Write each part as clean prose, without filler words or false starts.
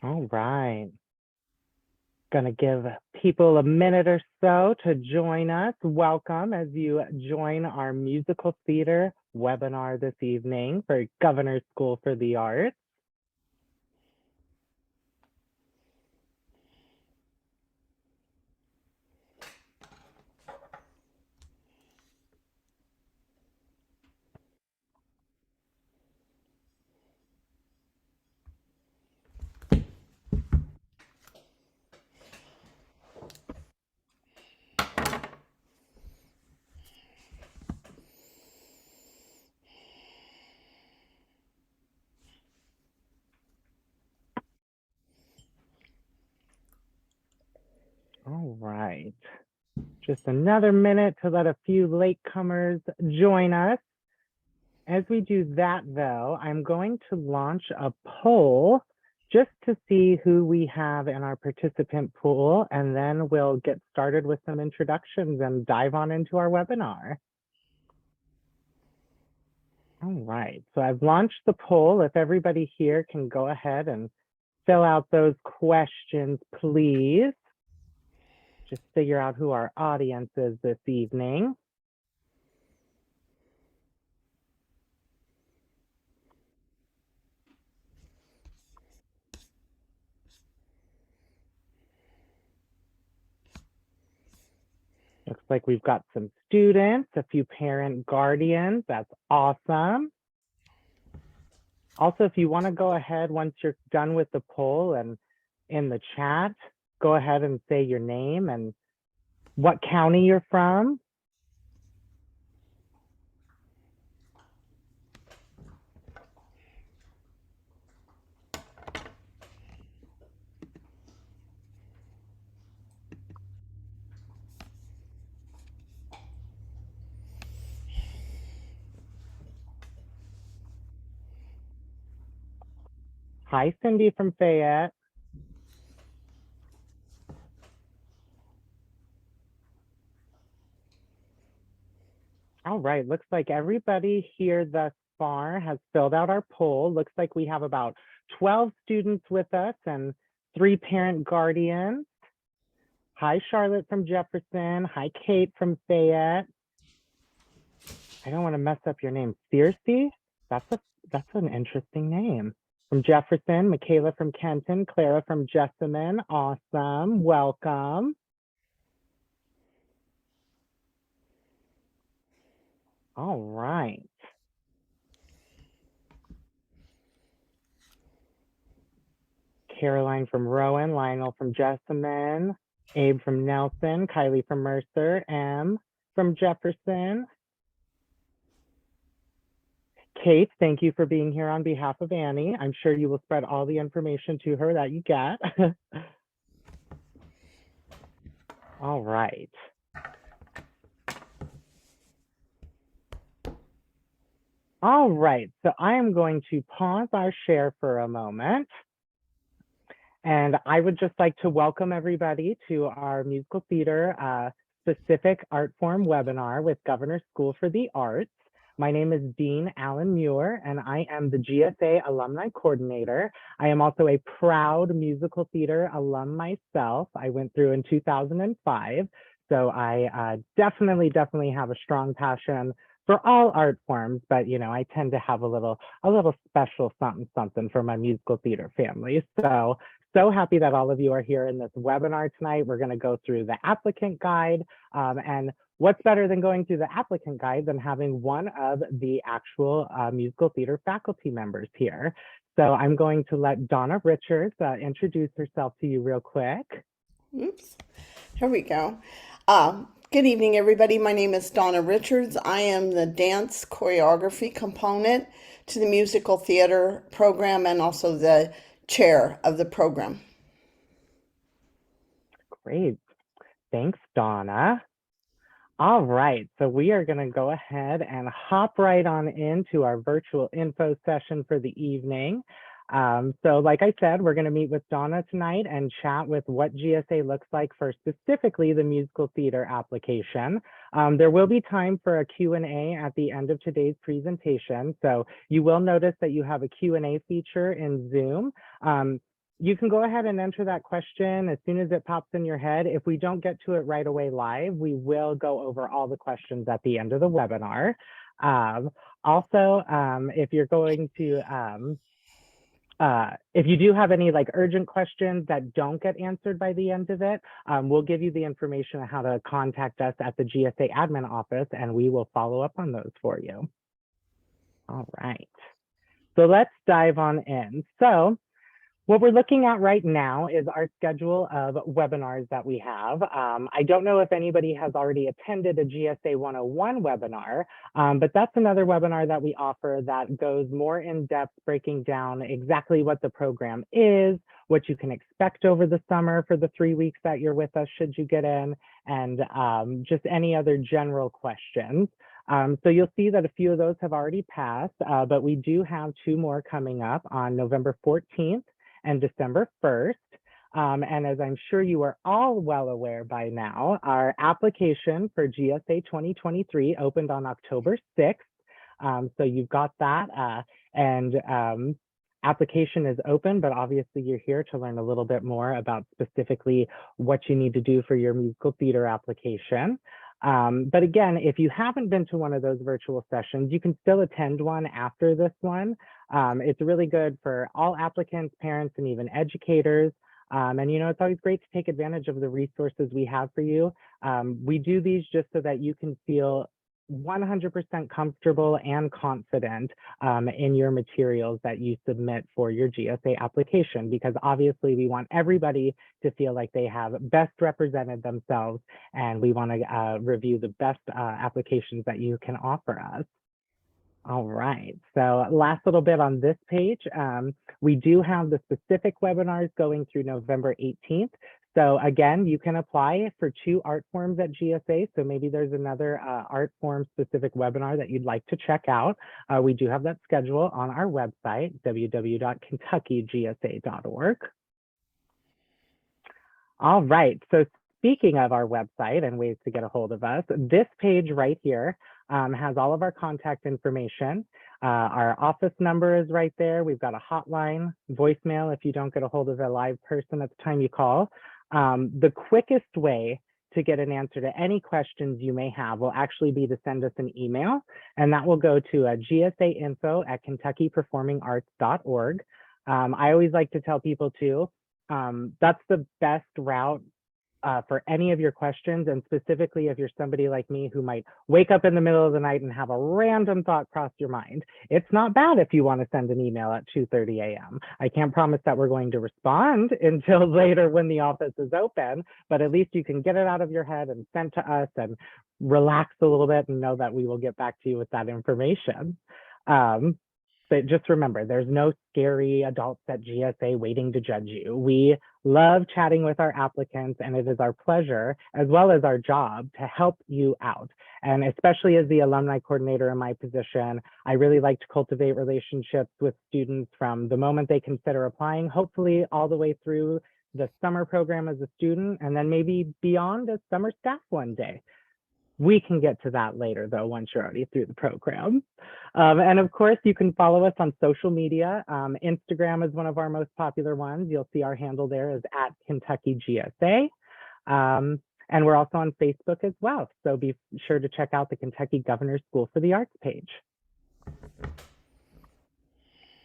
All right. Gonna give people a minute or so to join us. Welcome as you join our musical theater webinar this evening for Governor's School for the Arts. All right. Just another minute to let a few latecomers join us. As we do that, though, I'm going to launch a poll just to see who we have in our participant pool, and then we'll get started with some introductions and dive on into our webinar. All right, so I've launched the poll. If everybody here can go ahead and fill out those questions, please. Just figure out who our audience is this evening. Looks like we've got some students, a few parent guardians. That's awesome. Also, if you want to go ahead once you're done with the poll and in the chat, go ahead and say your name and what county you're from. Hi, Cindy from Fayette. All right, looks like everybody here thus far has filled out our poll. Looks like we have about 12 students with us and 3 parent guardians. Hi, Charlotte from Jefferson. Hi, Kate from Fayette. I don't want to mess up your name. Circe? That's an interesting name. From Jefferson, Michaela from Kenton, Clara from Jessamine. Awesome. Welcome. All right. Caroline from Rowan, Lionel from Jessamine, Abe from Nelson, Kylie from Mercer, M from Jefferson. Kate, thank you for being here on behalf of Annie. I'm sure you will spread all the information to her that you get. All right. All right, so I am going to pause our share for a moment. And I would just like to welcome everybody to our musical theater specific art form webinar with Governor's School for the Arts. My name is Dean Allen Muir, and I am the GSA Alumni Coordinator. I am also a proud musical theater alum myself. I went through in 2005, so I definitely have a strong passion for all art forms, but you know, I tend to have a little special something for my musical theater family. So happy that all of you are here in this webinar tonight. We're going to go through the applicant guide, and what's better than going through the applicant guide than having one of the actual musical theater faculty members here. So I'm going to let Donna Richards introduce herself to you real quick. Oops, here we go. Good evening, everybody. My name is Donna Richards. I am the dance choreography component to the musical theater program and also the chair of the program. Great. Thanks, Donna. All right, so we are going to go ahead and hop right on into our virtual info session for the evening. So like I said, we're going to meet with Donna tonight and chat with what GSA looks like for specifically the musical theater application. There will be time for a Q&A at the end of today's presentation. So you will notice that you have a Q&A feature in Zoom. you can go ahead and enter that question as soon as it pops in your head. If we don't get to it right away live, we will go over all the questions at the end of the webinar. Also, if you're going to, if you do have any like urgent questions that don't get answered by the end of it, we'll give you the information on how to contact us at the GSA admin office, and we will follow up on those for you. All right, so let's dive on in. So what we're looking at right now is our schedule of webinars that we have. I don't know if anybody has already attended a GSA 101 webinar, but that's another webinar that we offer that goes more in depth, breaking down exactly what the program is, what you can expect over the summer for the 3 weeks that you're with us should you get in, and just any other general questions. So you'll see that a few of those have already passed, but we do have 2 more coming up on November 14th and December 1st. And as I'm sure you are all well aware by now, our application for GSA 2023 opened on October 6th. So you've got that, and application is open, but obviously you're here to learn a little bit more about specifically what you need to do for your musical theater application. But again, if you haven't been to one of those virtual sessions, you can still attend one after this one. It's really good for all applicants, parents, and even educators. And you know, it's always great to take advantage of the resources we have for you. We do these just so that you can feel 100% comfortable and confident in your materials that you submit for your GSA application, because obviously we want everybody to feel like they have best represented themselves, and we want to review the best applications that you can offer us. All right, so last little bit on this page, we do have the specific webinars going through November 18th. So again, you can apply for 2 art forms at GSA. So maybe there's another art form specific webinar that you'd like to check out. We do have that schedule on our website, www.kentukygsa.org. All right, so speaking of our website and ways to get a hold of us, this page right here has all of our contact information. Our office number is right there. We've got a hotline, voicemail if you don't get a hold of a live person at the time you call. The quickest way to get an answer to any questions you may have will actually be to send us an email, and that will go to gsainfo@kentuckyperformingarts.org. I always like to tell people too, that's the best route for any of your questions, and specifically if you're somebody like me who might wake up in the middle of the night and have a random thought cross your mind. It's not bad if you want to send an email at 2:30 a.m. I can't promise that we're going to respond until later when the office is open, but at least you can get it out of your head and send to us and relax a little bit and know that we will get back to you with that information. But just remember, there's no scary adults at GSA waiting to judge you. We love chatting with our applicants, and it is our pleasure, as well as our job, to help you out. And especially as the alumni coordinator in my position, I really like to cultivate relationships with students from the moment they consider applying, hopefully all the way through the summer program as a student, and then maybe beyond as summer staff one day. We can get to that later, though, once you're already through the program. And of course, you can follow us on social media. Instagram is one of our most popular ones. You'll see our handle there is @KentuckyGSA. And we're also on Facebook as well. So be sure to check out the Kentucky Governor's School for the Arts page.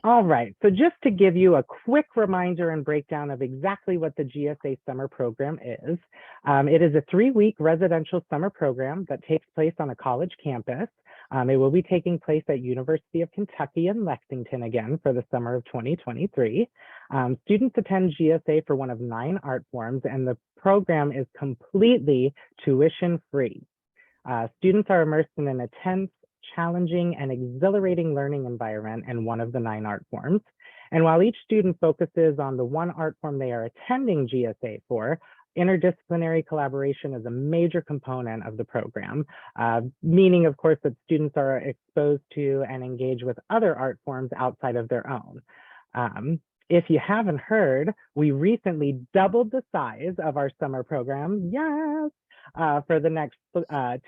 All right, so just to give you a quick reminder and breakdown of exactly what the GSA summer program is, it is a 3-week residential summer program that takes place on a college campus. It will be taking place at University of Kentucky in Lexington again for the summer of 2023. Students attend GSA for one of 9 art forms, and the program is completely tuition-free. Students are immersed in an intense, challenging, and exhilarating learning environment in one of the 9 art forms. And while each student focuses on the one art form they are attending GSA for, interdisciplinary collaboration is a major component of the program, meaning, of course, that students are exposed to and engage with other art forms outside of their own. If you haven't heard, we recently doubled the size of our summer program, yes, for the next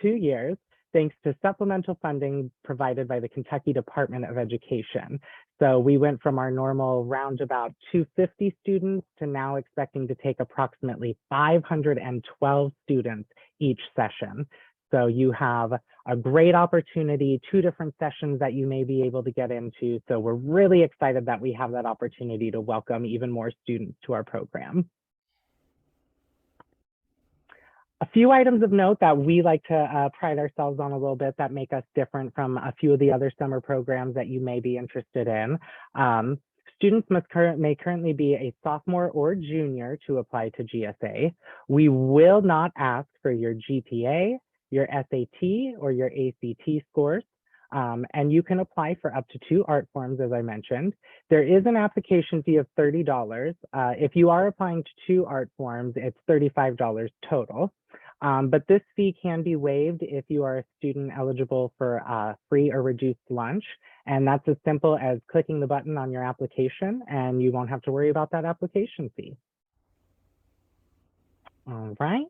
2 years. thanks to supplemental funding provided by the Kentucky Department of Education. So we went from our normal round about 250 students to now expecting to take approximately 512 students each session. So you have a great opportunity, 2 different sessions that you may be able to get into. So we're really excited that we have that opportunity to welcome even more students to our program. A few items of note that we like to pride ourselves on a little bit that make us different from a few of the other summer programs that you may be interested in. Students may currently be a sophomore or junior to apply to GSA. We will not ask for your GPA, your SAT, or your ACT scores. And you can apply for up to 2 art forms, as I mentioned. There is an application fee of $30. If you are applying to 2 art forms, it's $35 total. But this fee can be waived if you are a student eligible for free or reduced lunch. And that's as simple as clicking the button on your application, and you won't have to worry about that application fee. All right.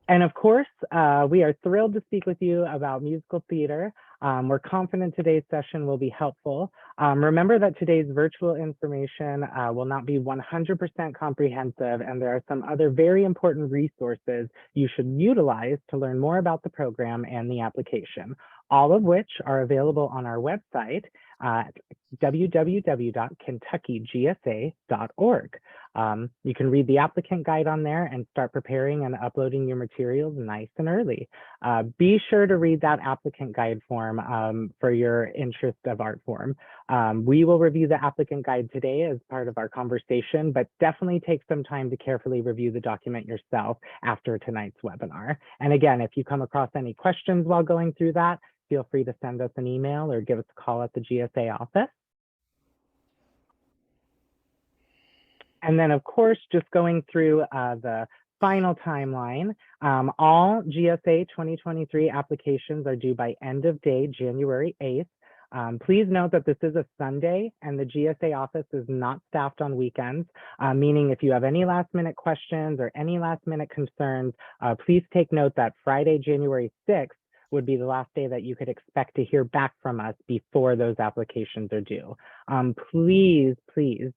And of course, we are thrilled to speak with you about musical theater. We're confident today's session will be helpful. Remember that today's virtual information will not be 100% comprehensive, and there are some other very important resources you should utilize to learn more about the program and the application, all of which are available on our website at www.kentuckygsa.org. You can read the applicant guide on there and start preparing and uploading your materials nice and early. Be sure to read that applicant guide form for your interest of art form. We will review the applicant guide today as part of our conversation, but definitely take some time to carefully review the document yourself after tonight's webinar. And again, if you come across any questions while going through that, feel free to send us an email or give us a call at the GSA office. And then, of course, just going through the final timeline, all GSA 2023 applications are due by end of day, January 8th. Please note that this is a Sunday and the GSA office is not staffed on weekends, meaning if you have any last minute questions or any last minute concerns, please take note that Friday, January 6th would be the last day that you could expect to hear back from us before those applications are due. Please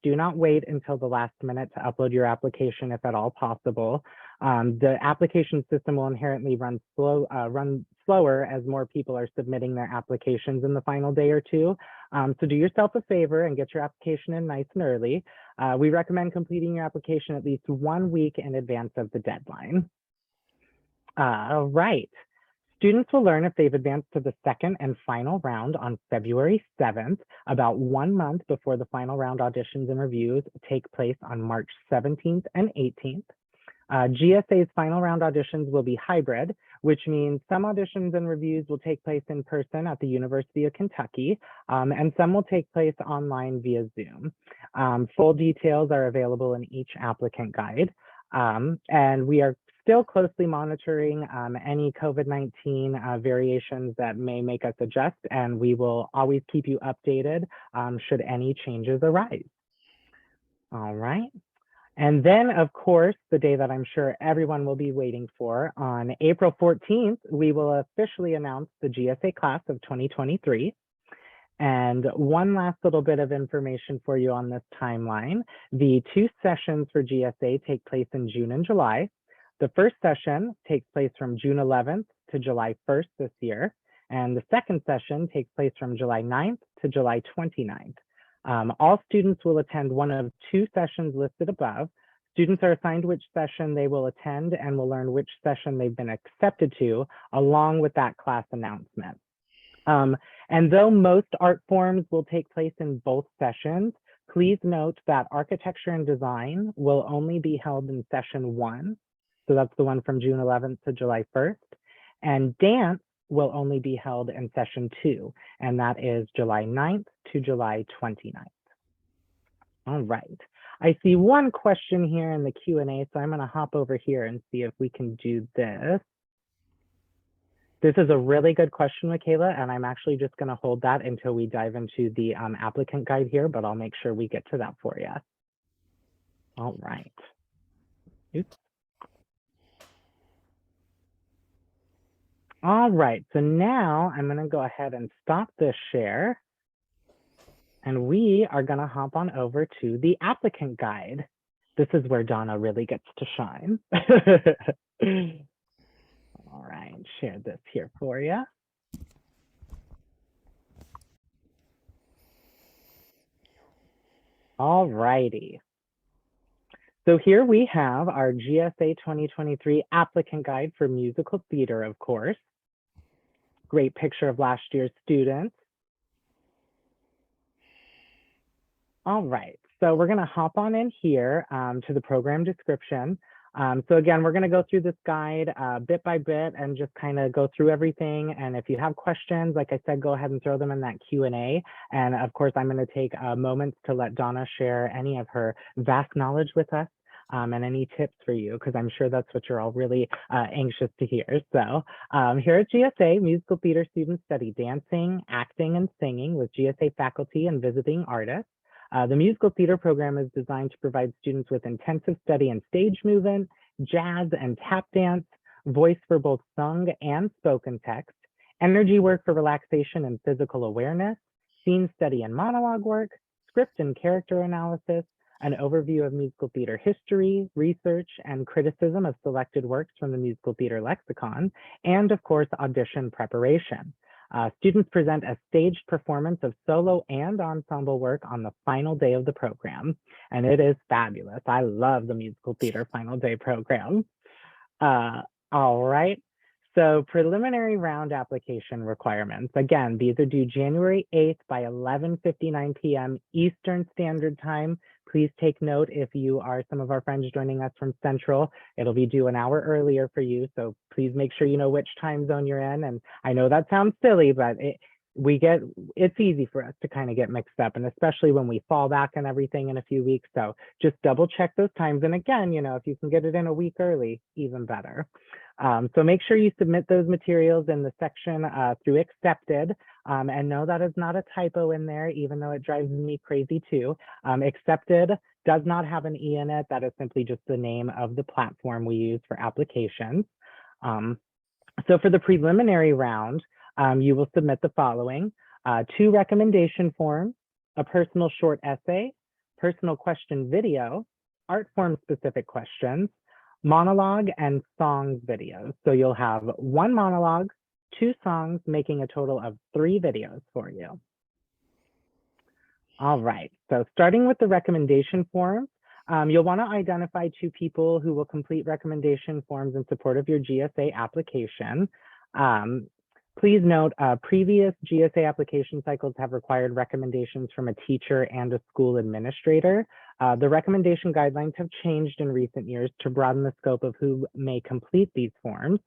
do not wait until the last minute to upload your application if at all possible. The application system will inherently run slower as more people are submitting their applications in the final day or two. So do yourself a favor and get your application in nice and early. We recommend completing your application at least 1 week in advance of the deadline. All right. Students will learn if they've advanced to the second and final round on February 7th, about 1 month before the final round auditions and reviews take place on March 17th and 18th. GSA's final round auditions will be hybrid, which means some auditions and reviews will take place in person at the University of Kentucky, and some will take place online via Zoom. Full details are available in each applicant guide, and we are still closely monitoring any COVID-19 variations that may make us adjust, and we will always keep you updated should any changes arise. All right. And then, of course, the day that I'm sure everyone will be waiting for, on April 14th, we will officially announce the GSA class of 2023. And one last little bit of information for you on this timeline. The 2 sessions for GSA take place in June and July. The first session takes place from June 11th to July 1st this year. And the second session takes place from July 9th to July 29th. All students will attend one of 2 sessions listed above. Students are assigned which session they will attend and will learn which session they've been accepted to, along with that class announcement. And though most art forms will take place in both sessions, please note that architecture and design will only be held in session 1. So that's the one from June 11th to July 1st. And dance will only be held in session 2, and that is July 9th to July 29th. All right. I see one question here in the Q&A, so I'm going to hop over here and see if we can do this. This is a really good question, Michaela, and I'm actually just going to hold that until we dive into the applicant guide here, but I'll make sure we get to that for you. All right. Oops. All right, so now I'm gonna go ahead and stop this share, and we are gonna hop on over to the applicant guide. This is where Donna really gets to shine. All right, share this here for you. All righty. So here we have our GSA 2023 applicant guide for musical theater, of course. Great picture of last year's students. All right, so we're gonna hop on in here to the program description. So again, we're gonna go through this guide bit by bit and just kind of go through everything. And if you have questions, like I said, go ahead and throw them in that Q&A. And of course, I'm gonna take moments to let Donna share any of her vast knowledge with us. And any tips for you, because I'm sure that's what you're all really anxious to hear. So here at GSA, musical theater students study dancing, acting, and singing with GSA faculty and visiting artists. The musical theater program is designed to provide students with intensive study in stage movement, jazz and tap dance, voice for both sung and spoken text, energy work for relaxation and physical awareness, scene study and monologue work, script and character analysis, an overview of musical theater history, research, and criticism of selected works from the musical theater lexicon, and of course, audition preparation. Students present a staged performance of solo and ensemble work on the final day of the program, and it is fabulous. I love the musical theater final day program. All right. So preliminary round application requirements. Again, these are due January 8th by 11:59 p.m. Eastern Standard Time. Please take note if you are some of our friends joining us from Central, it'll be due an hour earlier for you. So please make sure you know which time zone you're in. And I know that sounds silly, but it's easy for us to kind of get mixed up, and especially when we fall back and everything in a few weeks. So just double check those times. And again, if you can get it in a week early, even better. So make sure you submit those materials in the section through accepted, and no, that is not a typo in there, even though it drives me crazy too. Accepted does not have an E in it. That is simply just the name of the platform we use for applications. So for the preliminary round, you will submit the following: 2 recommendation forms, a personal short essay, personal question video, art form specific questions, monologue, and songs videos. So you'll have 1 monologue, 2 songs, making a total of 3 videos for you. All right, so starting with the recommendation forms, you'll want to identify 2 people who will complete recommendation forms in support of your GSA application. Please note, previous GSA application cycles have required recommendations from a teacher and a school administrator. The recommendation guidelines have changed in recent years to broaden the scope of who may complete these forms.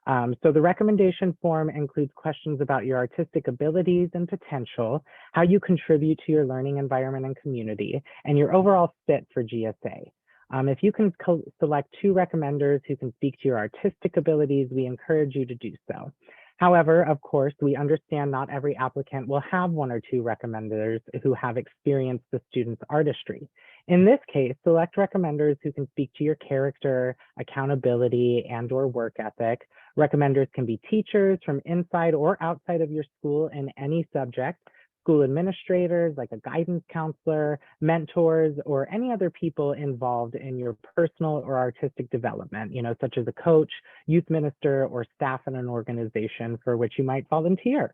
So the recommendation form includes questions about your artistic abilities and potential, how you contribute to your learning environment and community, and your overall fit for GSA. If you can select 2 recommenders who can speak to your artistic abilities, we encourage you to do so. However, of course, we understand not every applicant will have 1 or 2 recommenders who have experienced the student's artistry. In this case, select recommenders who can speak to your character, accountability, and/or work ethic. Recommenders can be teachers from inside or outside of your school in any subject, school administrators, like a guidance counselor, mentors, or any other people involved in your personal or artistic development, such as a coach, youth minister, or staff in an organization for which you might volunteer.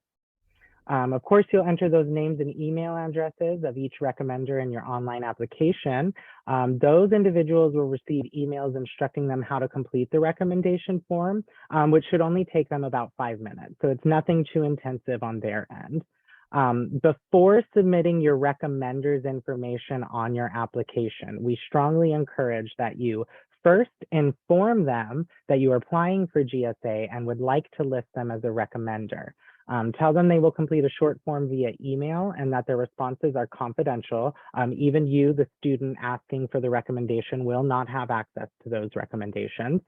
Of course, you'll enter those names and email addresses of each recommender in your online application. Those individuals will receive emails instructing them how to complete the recommendation form, which should only take them about 5 minutes. So it's nothing too intensive on their end. Before submitting your recommenders information on your application, we strongly encourage that you first inform them that you are applying for GSA and would like to list them as a recommender. Tell them they will complete a short form via email and that their responses are confidential. Even you, the student asking for the recommendation, will not have access to those recommendations.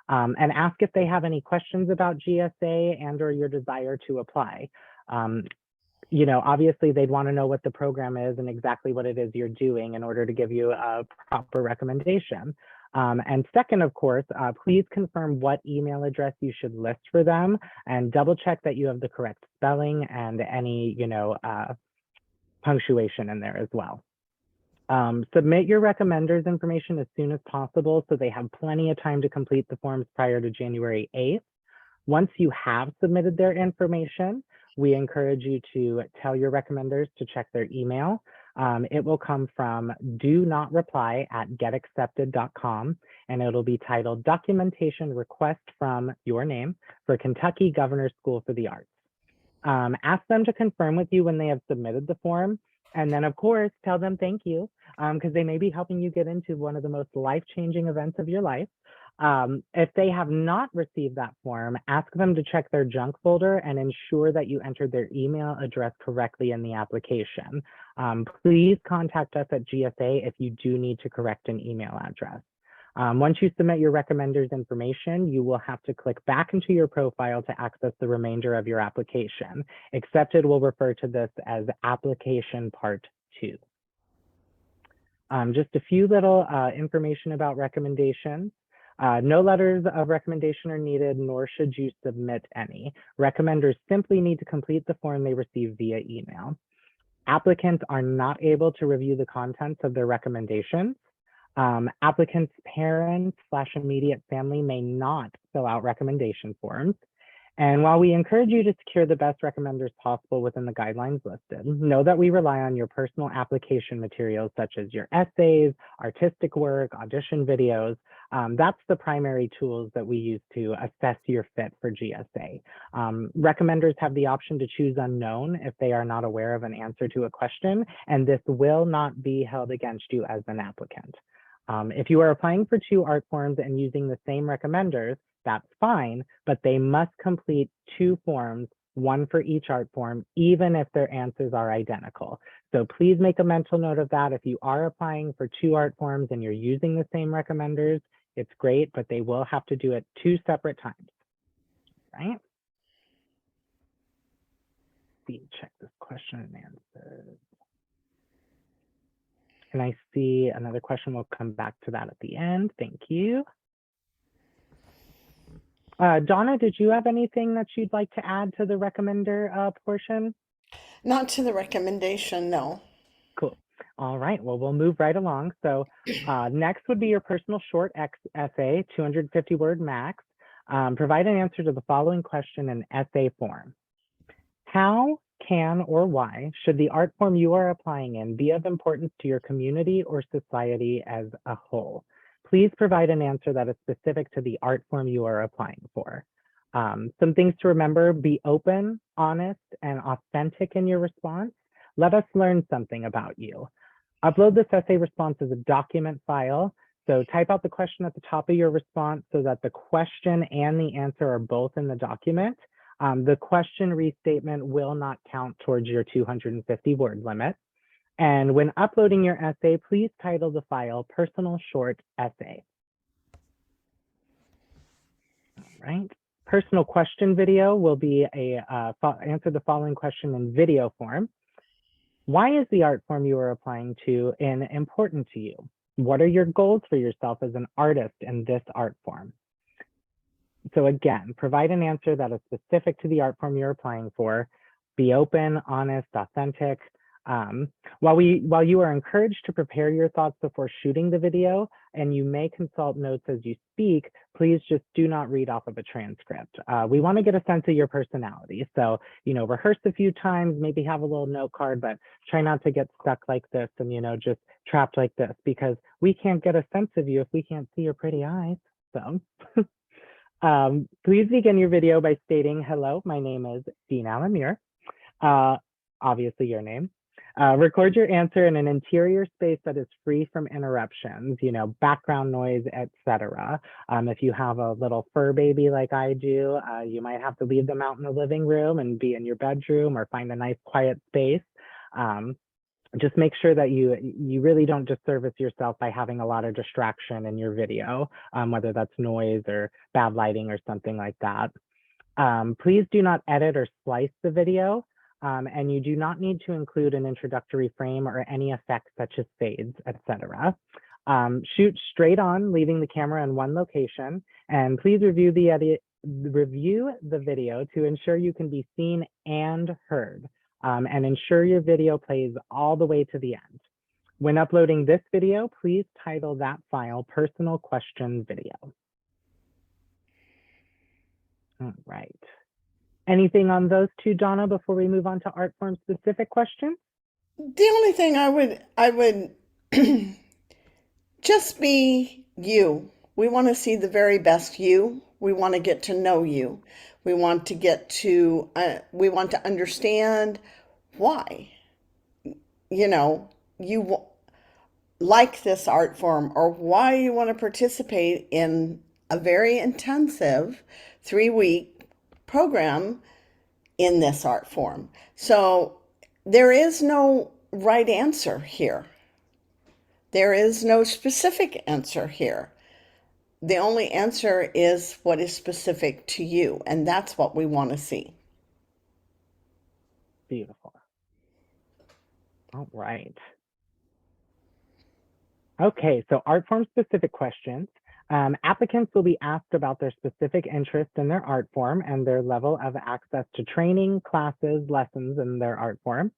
And ask if they have any questions about GSA and/or your desire to apply. Obviously they'd want to know what the program is and exactly what it is you're doing in order to give you a proper recommendation. And second, of course, please confirm what email address you should list for them and double check that you have the correct spelling and any, punctuation in there as well. Submit your recommenders information as soon as possible so they have plenty of time to complete the forms prior to January 8th. Once you have submitted their information, we encourage you to tell your recommenders to check their email. It will come from donot.reply@getaccepted.com, and it'll be titled Documentation Request from Your Name for Kentucky Governor's School for the Arts. Ask them to confirm with you when they have submitted the form. And then, of course, tell them thank you, because they may be helping you get into one of the most life-changing events of your life. If they have not received that form, ask them to check their junk folder and ensure that you entered their email address correctly in the application. Please contact us at GSA if you do need to correct an email address. Once you submit your recommenders information, you will have to click back into your profile to access the remainder of your application. Accepted will refer to this as application part 2. Just a few little information about recommendations. No letters of recommendation are needed, nor should you submit any. Recommenders simply need to complete the form they receive via email. Applicants are not able to review the contents of their recommendations. Applicants' parents/immediate family may not fill out recommendation forms. And while we encourage you to secure the best recommenders possible within the guidelines listed, know that we rely on your personal application materials such as your essays, artistic work, audition videos. That's the primary tools that we use to assess your fit for GSA. Recommenders have the option to choose unknown if they are not aware of an answer to a question, and this will not be held against you as an applicant. If you are applying for 2 art forms and using the same recommenders, that's fine, but they must complete 2 forms, 1 for each art form, even if their answers are identical. So please make a mental note of that. If you are applying for 2 art forms and you're using the same recommenders, it's great, but they will have to do it 2 separate times, right? Let's see, check this question and answers. And I see another question. We'll come back to that at the end. Thank you. Donna, did you have anything that you'd like to add to the recommender portion? Not to the recommendation, no. Cool. All right, well, we'll move right along. So next would be your personal short essay, 250 word max. Provide an answer to the following question in essay form. How can or why should the art form you are applying in be of importance to your community or society as a whole? Please provide an answer that is specific to the art form you are applying for. Some things to remember: be open, honest, and authentic in your response. Let us learn something about you. Upload this essay response as a document file. So type out the question at the top of your response so that the question and the answer are both in the document. The question restatement will not count towards your 250 word limit. And when uploading your essay, please title the file Personal Short Essay. All right. Personal question video will be answer the following question in video form. Why is the art form you are applying to important to you? What are your goals for yourself as an artist in this art form? So again, provide an answer that is specific to the art form you're applying for. Be open, honest, authentic. While you are encouraged to prepare your thoughts before shooting the video, and you may consult notes as you speak, please just do not read off of a transcript. We want to get a sense of your personality. So, rehearse a few times, maybe have a little note card, but try not to get stuck like this and, just trapped like this, because we can't get a sense of you if we can't see your pretty eyes. So please begin your video by stating, hello, my name is Dean Alamir, obviously your name. Record your answer in an interior space that is free from interruptions, background noise, etc. If you have a little fur baby like I do, you might have to leave them out in the living room and be in your bedroom or find a nice quiet space. Just make sure that you really don't disservice yourself by having a lot of distraction in your video, whether that's noise or bad lighting or something like that. Please do not edit or splice the video, and you do not need to include an introductory frame or any effects such as fades, etc. Shoot straight on, leaving the camera in one location, and please review the video to ensure you can be seen and heard, and ensure your video plays all the way to the end. When uploading this video, please title that file Personal Question Video. All right. Anything on those two, Donna, before we move on to art form specific questions? The only thing I would just be you. We want to see the very best you. We want to get to know you. We want to understand why, you like this art form, or why you want to participate in a very intensive 3-week program in this art form. So there is no right answer here. There is no specific answer here. The only answer is what is specific to you, and that's what we want to see. Beautiful. All right. Okay, so art form specific questions. Applicants will be asked about their specific interest in their art form and their level of access to training, classes, lessons in their art form.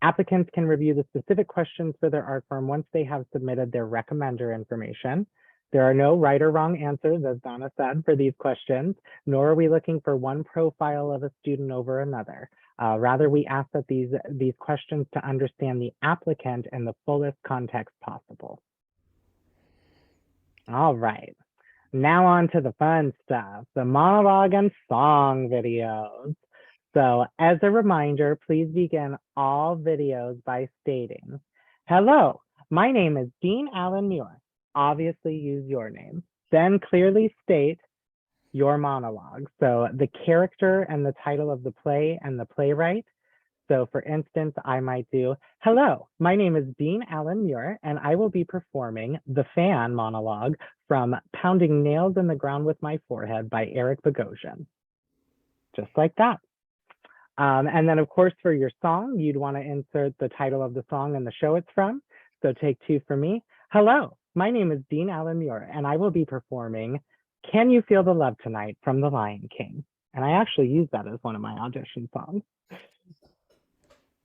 Applicants can review the specific questions for their art form once they have submitted their recommender information. There are no right or wrong answers, as Donna said, for these questions, nor are we looking for one profile of a student over another. Rather, we ask that these questions to understand the applicant in the fullest context possible. All right, now on to the fun stuff, the monologue and song videos. So as a reminder, please begin all videos by stating, "Hello, my name is Dean Allen Muir." Obviously use your name. Then clearly state your monologue. So the character and the title of the play and the playwright. So for instance, I might do, "Hello, my name is Dean Allen Muir, and I will be performing the fan monologue from Pounding Nails in the Ground with My Forehead by Eric Bogosian." Just like that. And then of course, for your song, you'd want to insert the title of the song and the show it's from. So take two for me. "Hello, my name is Dean Allen Muir, and I will be performing Can You Feel the Love Tonight from The Lion King." And I actually use that as one of my audition songs.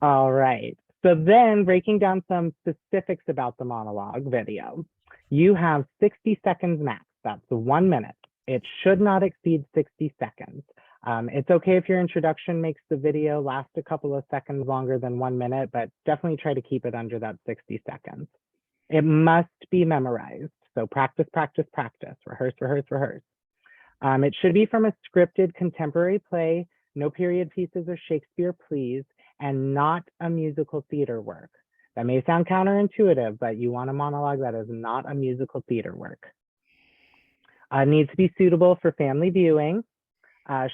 All right, so then breaking down some specifics about the monologue video. You have 60 seconds max, that's 1 minute. It should not exceed 60 seconds. It's okay if your introduction makes the video last a couple of seconds longer than 1 minute, but definitely try to keep it under that 60 seconds. It must be memorized. So practice, practice, practice, rehearse, rehearse, rehearse. It should be from a scripted contemporary play, no period pieces or Shakespeare plays, and not a musical theater work. That may sound counterintuitive, but you want a monologue that is not a musical theater work. Needs to be suitable for family viewing.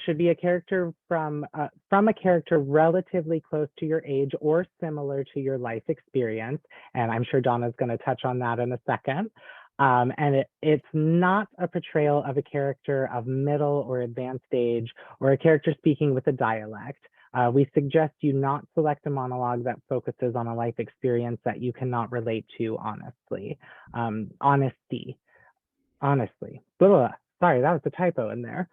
Should be a character from a character relatively close to your age or similar to your life experience. And I'm sure Donna's going to touch on that in a second. And it's not a portrayal of a character of middle or advanced age or a character speaking with a dialect. We suggest you not select a monologue that focuses on a life experience that you cannot relate to honestly. Honestly. Blah, blah. Sorry, that was a typo in there.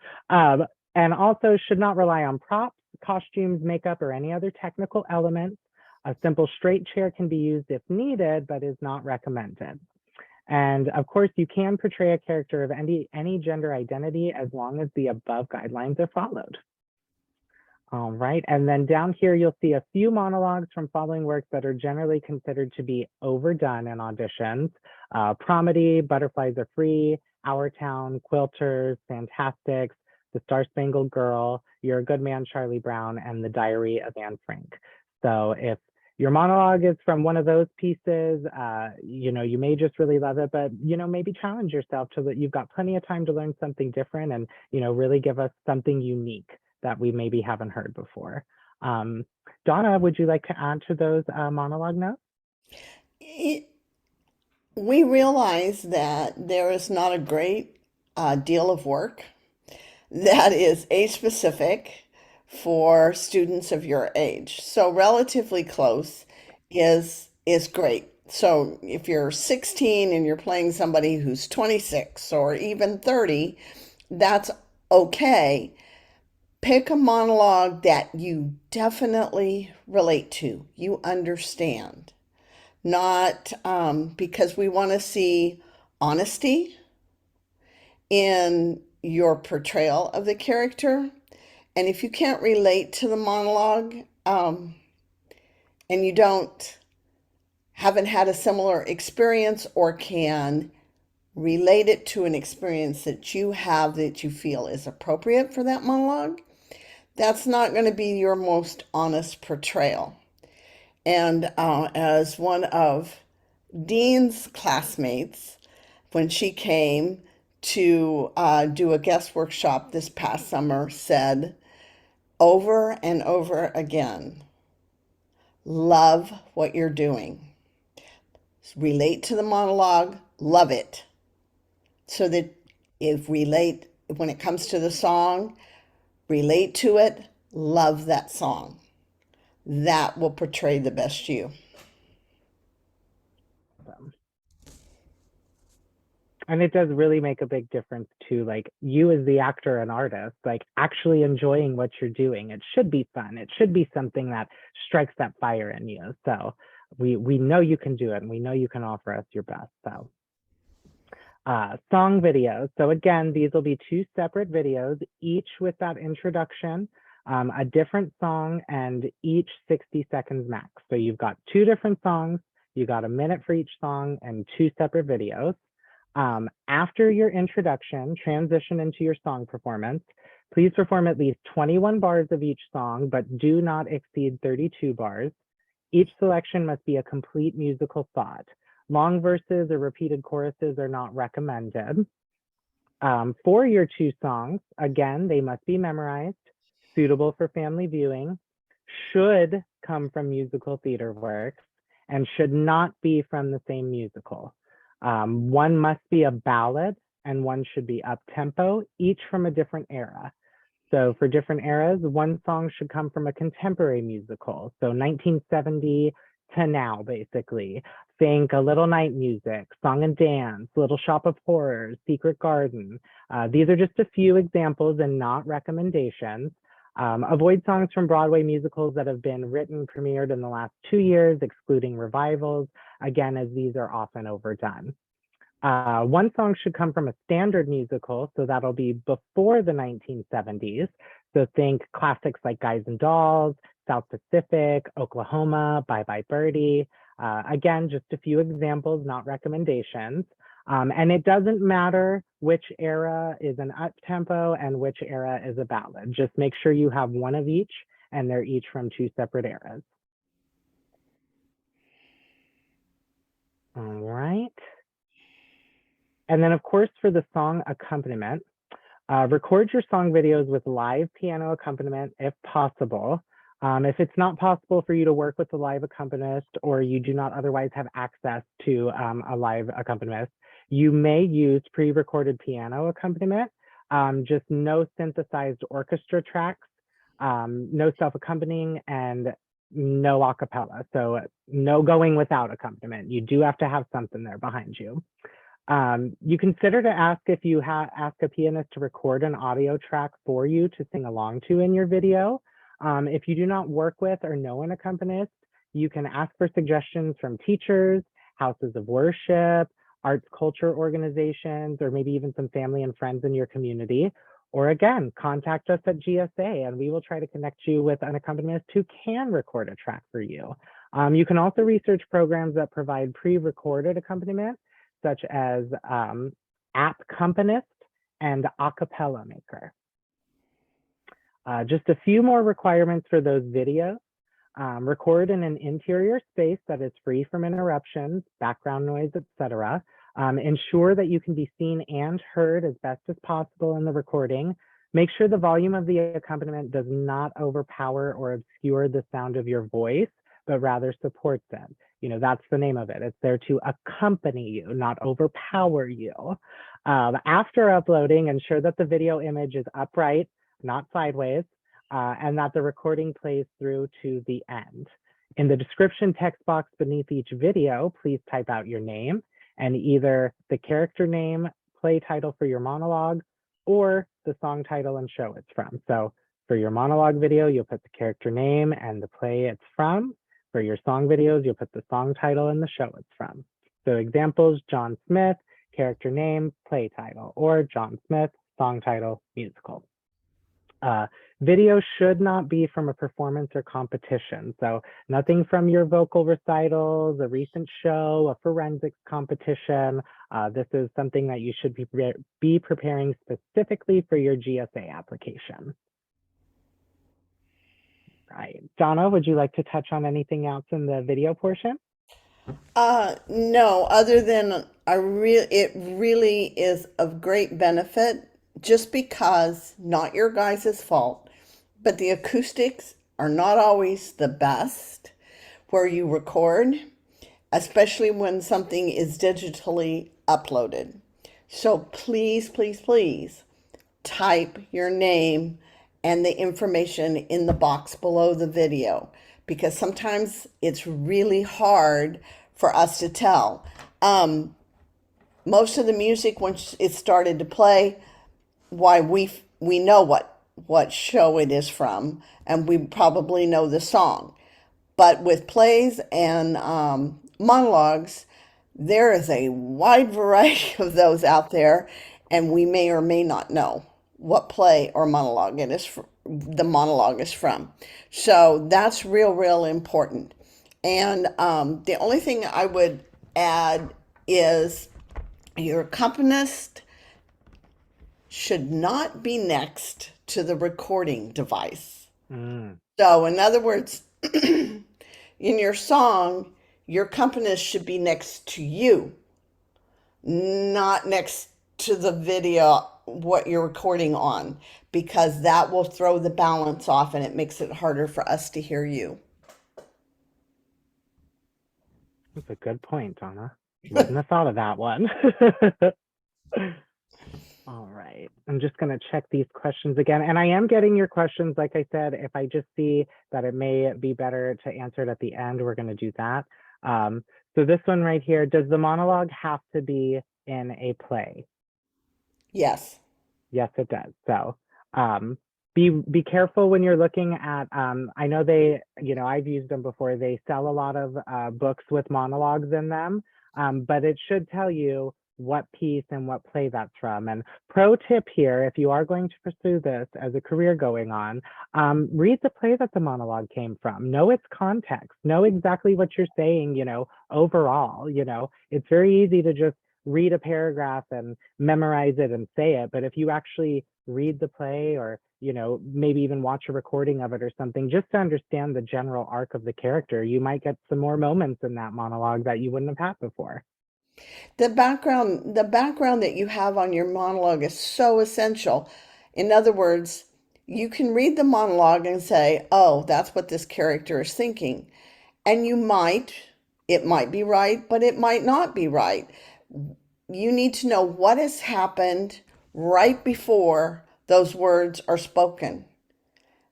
And also should not rely on props, costumes, makeup, or any other technical elements. A simple straight chair can be used if needed, but is not recommended. And of course, you can portray a character of any gender identity as long as the above guidelines are followed. All right, and then down here, you'll see a few monologues from following works that are generally considered to be overdone in auditions. Promedy, Butterflies Are Free, Our Town, Quilters, Fantastics, The Star-Spangled Girl, You're a Good Man, Charlie Brown, and The Diary of Anne Frank. So if your monologue is from one of those pieces, you may just really love it, but, maybe challenge yourself so that you've got plenty of time to learn something different and, really give us something unique that we maybe haven't heard before. Donna, would you like to add to those monologue notes? We realize that there is not a great deal of work that is age specific for students of your age. So relatively close is great. So if you're 16 and you're playing somebody who's 26 or even 30, that's okay. Pick a monologue that you definitely relate to, you understand, not because we want to see honesty in your portrayal of the character. And if you can't relate to the monologue and you haven't had a similar experience or can relate it to an experience that you have that you feel is appropriate for that monologue, that's not going to be your most honest portrayal. And as one of Dean's classmates, when she came to do a guest workshop this past summer, said over and over again, love what you're doing. Relate to the monologue, love it. So that when it comes to the song, relate to it, love that song. That will portray the best you. And it does really make a big difference to like you as the actor and artist, like actually enjoying what you're doing. It should be fun. It should be something that strikes that fire in you. So we know you can do it and we know you can offer us your best. So song videos. So again, these will be two separate videos, each with that introduction, a different song, and each 60 seconds max. So you've got two different songs, you got a minute for each song and two separate videos. After your introduction, transition into your song performance. Please perform at least 21 bars of each song, but do not exceed 32 bars. Each selection must be a complete musical thought. Long verses or repeated choruses are not recommended. For your two songs, again, they must be memorized, suitable for family viewing, should come from musical theater works, and should not be from the same musical. One must be a ballad and one should be up-tempo, each from a different era. So for different eras, one song should come from a contemporary musical. So 1970 to now, basically. Think A Little Night Music, Song and Dance, Little Shop of Horrors, Secret Garden. These are just a few examples and not recommendations. Avoid songs from Broadway musicals that have been written, premiered in the last 2 years, excluding revivals, again, as these are often overdone. One song should come from a standard musical, so that'll be before the 1970s. So think classics like Guys and Dolls, South Pacific, Oklahoma, Bye Bye Birdie. Again, just a few examples, not recommendations. And it doesn't matter which era is an up-tempo and which era is a ballad. Just make sure you have one of each and they're each from two separate eras. All right. And then of course, for the song accompaniment, record your song videos with live piano accompaniment if possible. If it's not possible for you to work with a live accompanist or you do not otherwise have access to a live accompanist, you may use pre-recorded piano accompaniment, just no synthesized orchestra tracks, no self-accompanying, and no a cappella. So no going without accompaniment. You do have to have something there behind you. You consider to ask if you ask a pianist to record an audio track for you to sing along to in your video. If you do not work with or know an accompanist, you can ask for suggestions from teachers, houses of worship, arts culture organizations, or maybe even some family and friends in your community. Or again, contact us at GSA and we will try to connect you with an accompanist who can record a track for you. You can also research programs that provide pre-recorded accompaniment, such as Appcompanist and Acapella Maker. Just a few more requirements for those videos. Record in an interior space that is free from interruptions, background noise, etc. Ensure that you can be seen and heard as best as possible in the recording. Make sure the volume of the accompaniment does not overpower or obscure the sound of your voice, but rather supports it. You know, that's the name of it. It's there to accompany you, not overpower you. After uploading, ensure that the video image is upright, not sideways, and that the recording plays through to the end. In the description text box beneath each video, please type out your name and either the character name, play title for your monologue, or the song title and show it's from. So for your monologue video, you'll put the character name and the play it's from. For your song videos, you'll put the song title and the show it's from. So examples, John Smith, character name, play title, or John Smith, song title, musical. Video should not be from a performance or competition. So nothing from your vocal recitals, a recent show, a forensics competition. This is something that you should be preparing specifically for your GSA application. Right. Donna, would you like to touch on anything else in the video portion? No, other than it really is of great benefit just because not your guys' fault, but the acoustics are not always the best where you record, especially when something is digitally uploaded. So please, please, please type your name and the information in the box below the video because sometimes it's really hard for us to tell. Most of the music, once it started to play, why we know what show it is from, and we probably know the song. But with plays and monologues, there is a wide variety of those out there, and we may or may not know what play or monologue the monologue is from. So that's real important. And the only thing I would add is your accompanist should not be next to the recording device. So in other words, in your song, your accompanist should be next to you, not next to the video, what you're recording on, because that will throw the balance off and it makes it harder for us to hear you. That's a good point, Donna. Wouldn't have thought of that one. All right, I'm just going to check these questions again. And I am getting your questions. Like I said, if I just see that it may be better to answer it at the end, we're going to do that. So this one right here, does the monologue have to be in a play? Yes. Yes, it does. So be careful when you're looking at, I know I've used them before. They sell a lot of books with monologues in them, but it should tell you what piece and what play that's from. And pro tip here, if you are going to pursue this as a career going on, read the play that the monologue came from. Know its context. Know exactly what you're saying, overall. It's very easy to just read a paragraph and memorize it and say it. But if you actually read the play or, maybe even watch a recording of it or something, just to understand the general arc of the character, you might get some more moments in that monologue that you wouldn't have had before. The background that you have on your monologue is so essential. In other words, you can read the monologue and say, oh, that's what this character is thinking. And it might be right, but it might not be right. You need to know what has happened right before those words are spoken.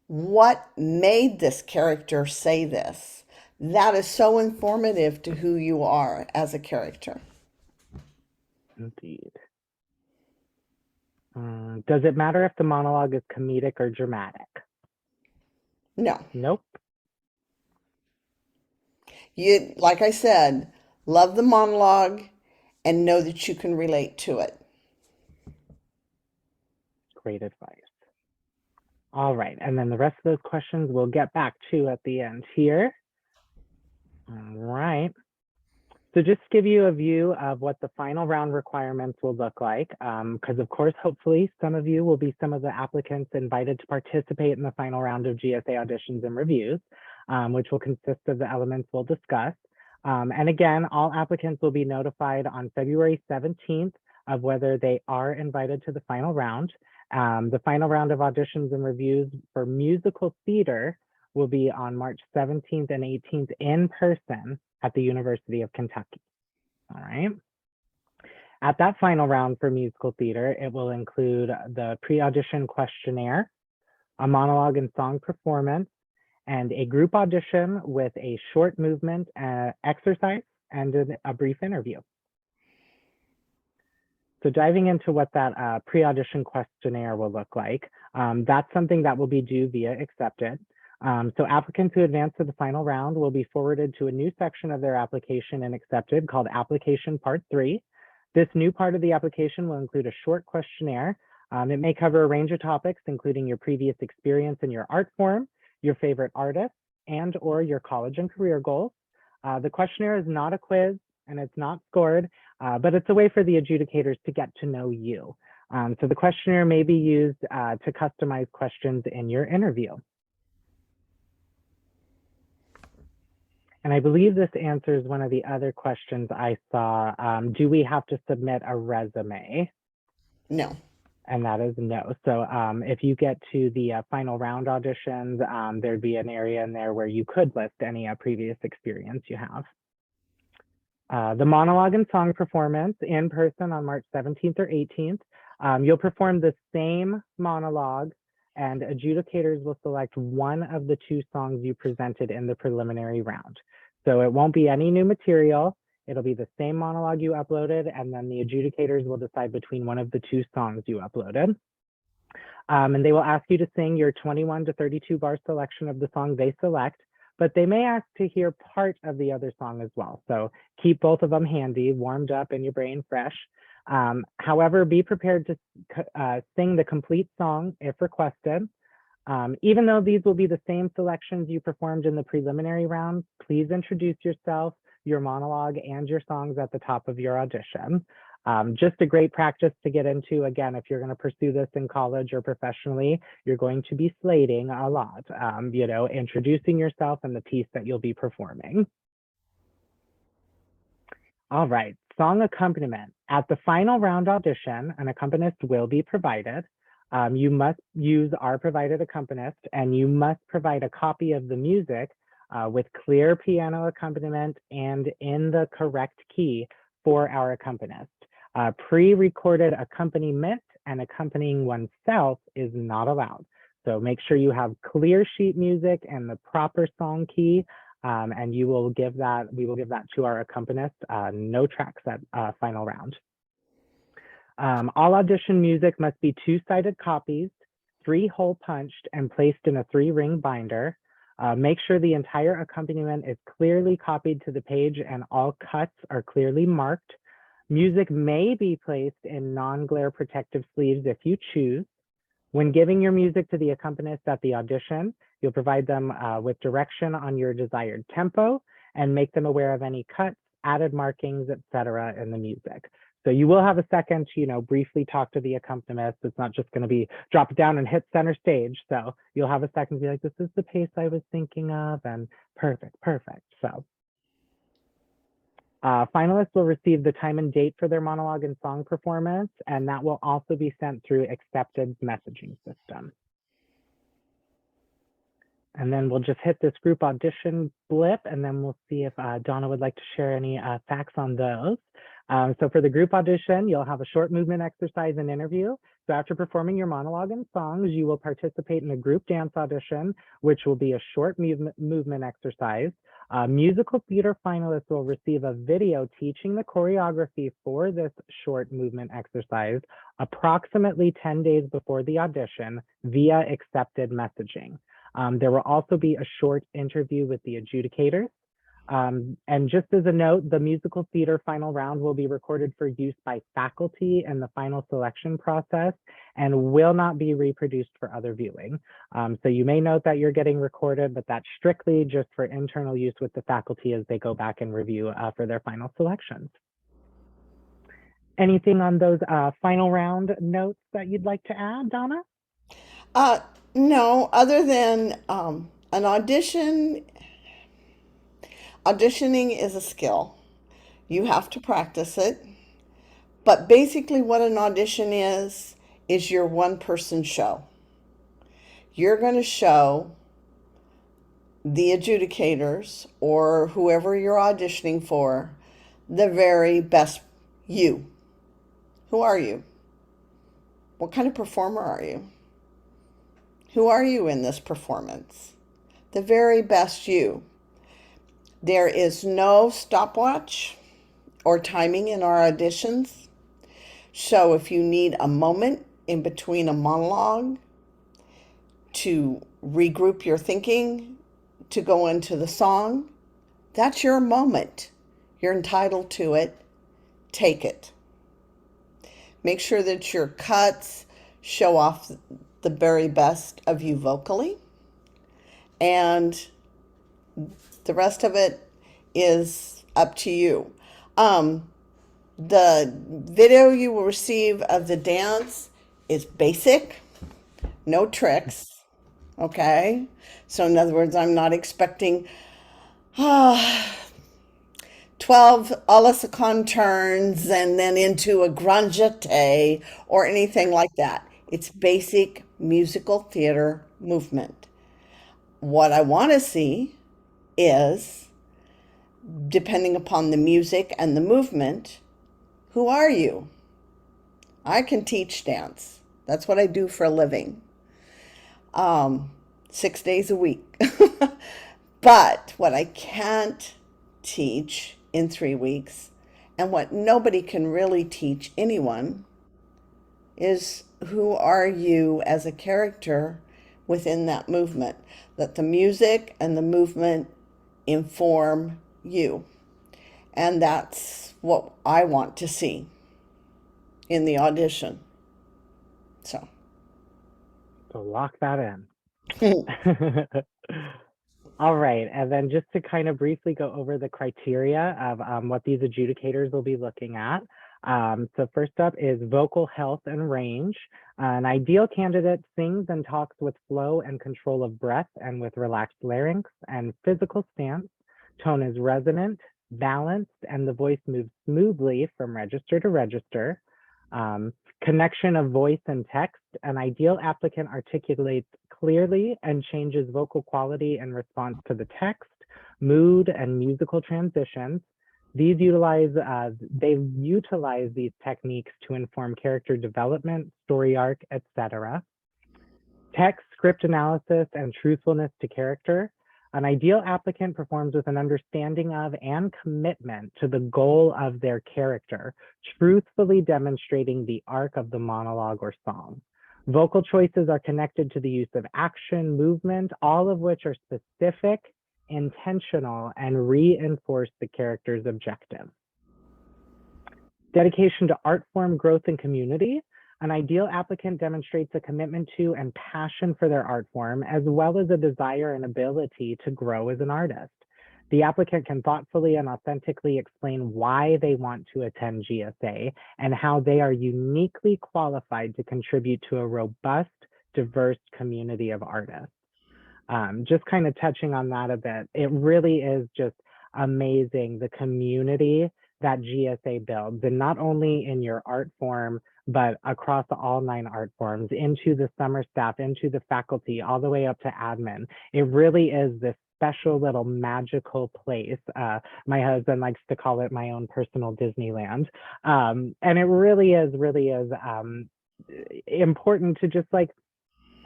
What made this character say this? That is so informative to who you are as a character. Indeed. Does it matter if the monologue is comedic or dramatic? No. Nope. Like I said, love the monologue and know that you can relate to it. Great advice. All right, and then the rest of those questions we'll get back to at the end here. All right. So just to give you a view of what the final round requirements will look like, because of course, hopefully some of you will be some of the applicants invited to participate in the final round of GSA auditions and reviews, which will consist of the elements we'll discuss. And again, all applicants will be notified on February 17th of whether they are invited to the final round. The final round of auditions and reviews for musical theater will be on March 17th and 18th in person at the University of Kentucky. All right. At that final round for musical theater, it will include the pre-audition questionnaire, a monologue and song performance, and a group audition with a short movement exercise and a brief interview. So diving into what that pre-audition questionnaire will look like, that's something that will be due via Accepted. So applicants who advance to the final round will be forwarded to a new section of their application in Accepted called Application Part 3. This new part of the application will include a short questionnaire. It may cover a range of topics, including your previous experience in your art form, your favorite artist, and or your college and career goals. The questionnaire is not a quiz and it's not scored, but it's a way for the adjudicators to get to know you. So the questionnaire may be used to customize questions in your interview. And I believe this answers one of the other questions I saw. Do we have to submit a resume? No. And that is no. So if you get to the final round auditions, there'd be an area in there where you could list any previous experience you have. The monologue and song performance in person on March 17th or 18th. You'll perform the same monologue and adjudicators will select one of the two songs you presented in the preliminary round. So it won't be any new material. It'll be the same monologue you uploaded, and then the adjudicators will decide between one of the two songs you uploaded. And they will ask you to sing your 21 to 32 bar selection of the song they select, but they may ask to hear part of the other song as well. So keep both of them handy, warmed up, and your brain fresh. However, be prepared to sing the complete song if requested. Even though these will be the same selections you performed in the preliminary round, please introduce yourself, your monologue, and your songs at the top of your audition. Just a great practice to get into. Again, if you're going to pursue this in college or professionally, you're going to be slating a lot, introducing yourself and the piece that you'll be performing. All right, song accompaniment. At the final round audition, an accompanist will be provided. You must use our provided accompanist, and you must provide a copy of the music with clear piano accompaniment and in the correct key for our accompanist. Pre-recorded accompaniment and accompanying oneself is not allowed. So make sure you have clear sheet music and the proper song key, and we will give that to our accompanist. No tracks at final round. All audition music must be two-sided copies, 3-hole punched and placed in a 3-ring binder. Make sure the entire accompaniment is clearly copied to the page and all cuts are clearly marked. Music may be placed in non-glare protective sleeves if you choose. When giving your music to the accompanist at the audition, you'll provide them with direction on your desired tempo and make them aware of any cuts, added markings, etc. in the music. So you will have a second to, briefly talk to the accompanist. It's not just going to be drop it down and hit center stage. So you'll have a second to be like, this is the pace I was thinking of, and perfect. So finalists will receive the time and date for their monologue and song performance, and that will also be sent through Accepted's messaging system. And then we'll just hit this group audition blip, and then we'll see if Donna would like to share any facts on those. So for the group audition, you'll have a short movement exercise and interview. So after performing your monologue and songs, you will participate in a group dance audition, which will be a short movement exercise. Musical theater finalists will receive a video teaching the choreography for this short movement exercise approximately 10 days before the audition via Accepted messaging. There will also be a short interview with the adjudicators. And just as a note, the musical theater final round will be recorded for use by faculty in the final selection process and will not be reproduced for other viewing. So you may note that you're getting recorded, but that's strictly just for internal use with the faculty as they go back and review for their final selections. Anything on those final round notes that you'd like to add, Donna? No, other than an audition. Auditioning is a skill. You have to practice it. But basically what an audition is your one-person show. You're going to show the adjudicators or whoever you're auditioning for the very best you. Who are you? What kind of performer are you? Who are you in this performance? the very best you. There is no stopwatch or timing in our auditions. So if you need a moment in between a monologue to regroup your thinking, to go into the song, that's your moment. You're entitled to it. Take it. Make sure that your cuts show off the very best of you vocally, and the rest of it is up to you. The video you will receive of the dance is basic, no tricks. Okay? So, in other words, I'm not expecting 12 a la seconde turns and then into a grand jeté or anything like that. It's basic musical theater movement. What I want to see is, depending upon the music and the movement, who are you? I can teach dance. That's what I do for a living. 6 days a week. But what I can't teach in 3 weeks, and what nobody can really teach anyone, is who are you as a character within that movement. That the music and the movement inform you. And that's what I want to see in the audition. So lock that in. All right, and then just to kind of briefly go over the criteria of what these adjudicators will be looking at. So first up is vocal health and range. An ideal candidate sings and talks with flow and control of breath and with relaxed larynx and physical stance. Tone is resonant, balanced, and the voice moves smoothly from register to register. Connection of voice and text. An ideal applicant articulates clearly and changes vocal quality in response to the text, mood, and musical transitions. They utilize these techniques to inform character development, story arc, etc. Text, script analysis, and truthfulness to character. An ideal applicant performs with an understanding of and commitment to the goal of their character, truthfully demonstrating the arc of the monologue or song. Vocal choices are connected to the use of action, movement, all of which are specific, intentional, and reinforce the character's objective. Dedication to art form, growth, and community. An ideal applicant demonstrates a commitment to and passion for their art form, as well as a desire and ability to grow as an artist. The applicant can thoughtfully and authentically explain why they want to attend GSA and how they are uniquely qualified to contribute to a robust, diverse community of artists. Just kind of touching on that a bit, it really is just amazing the community that GSA builds, and not only in your art form, but across all 9 art forms, into the summer staff, into the faculty, all the way up to admin. It really is this special little magical place. My husband likes to call it my own personal Disneyland. And it really is important to just like,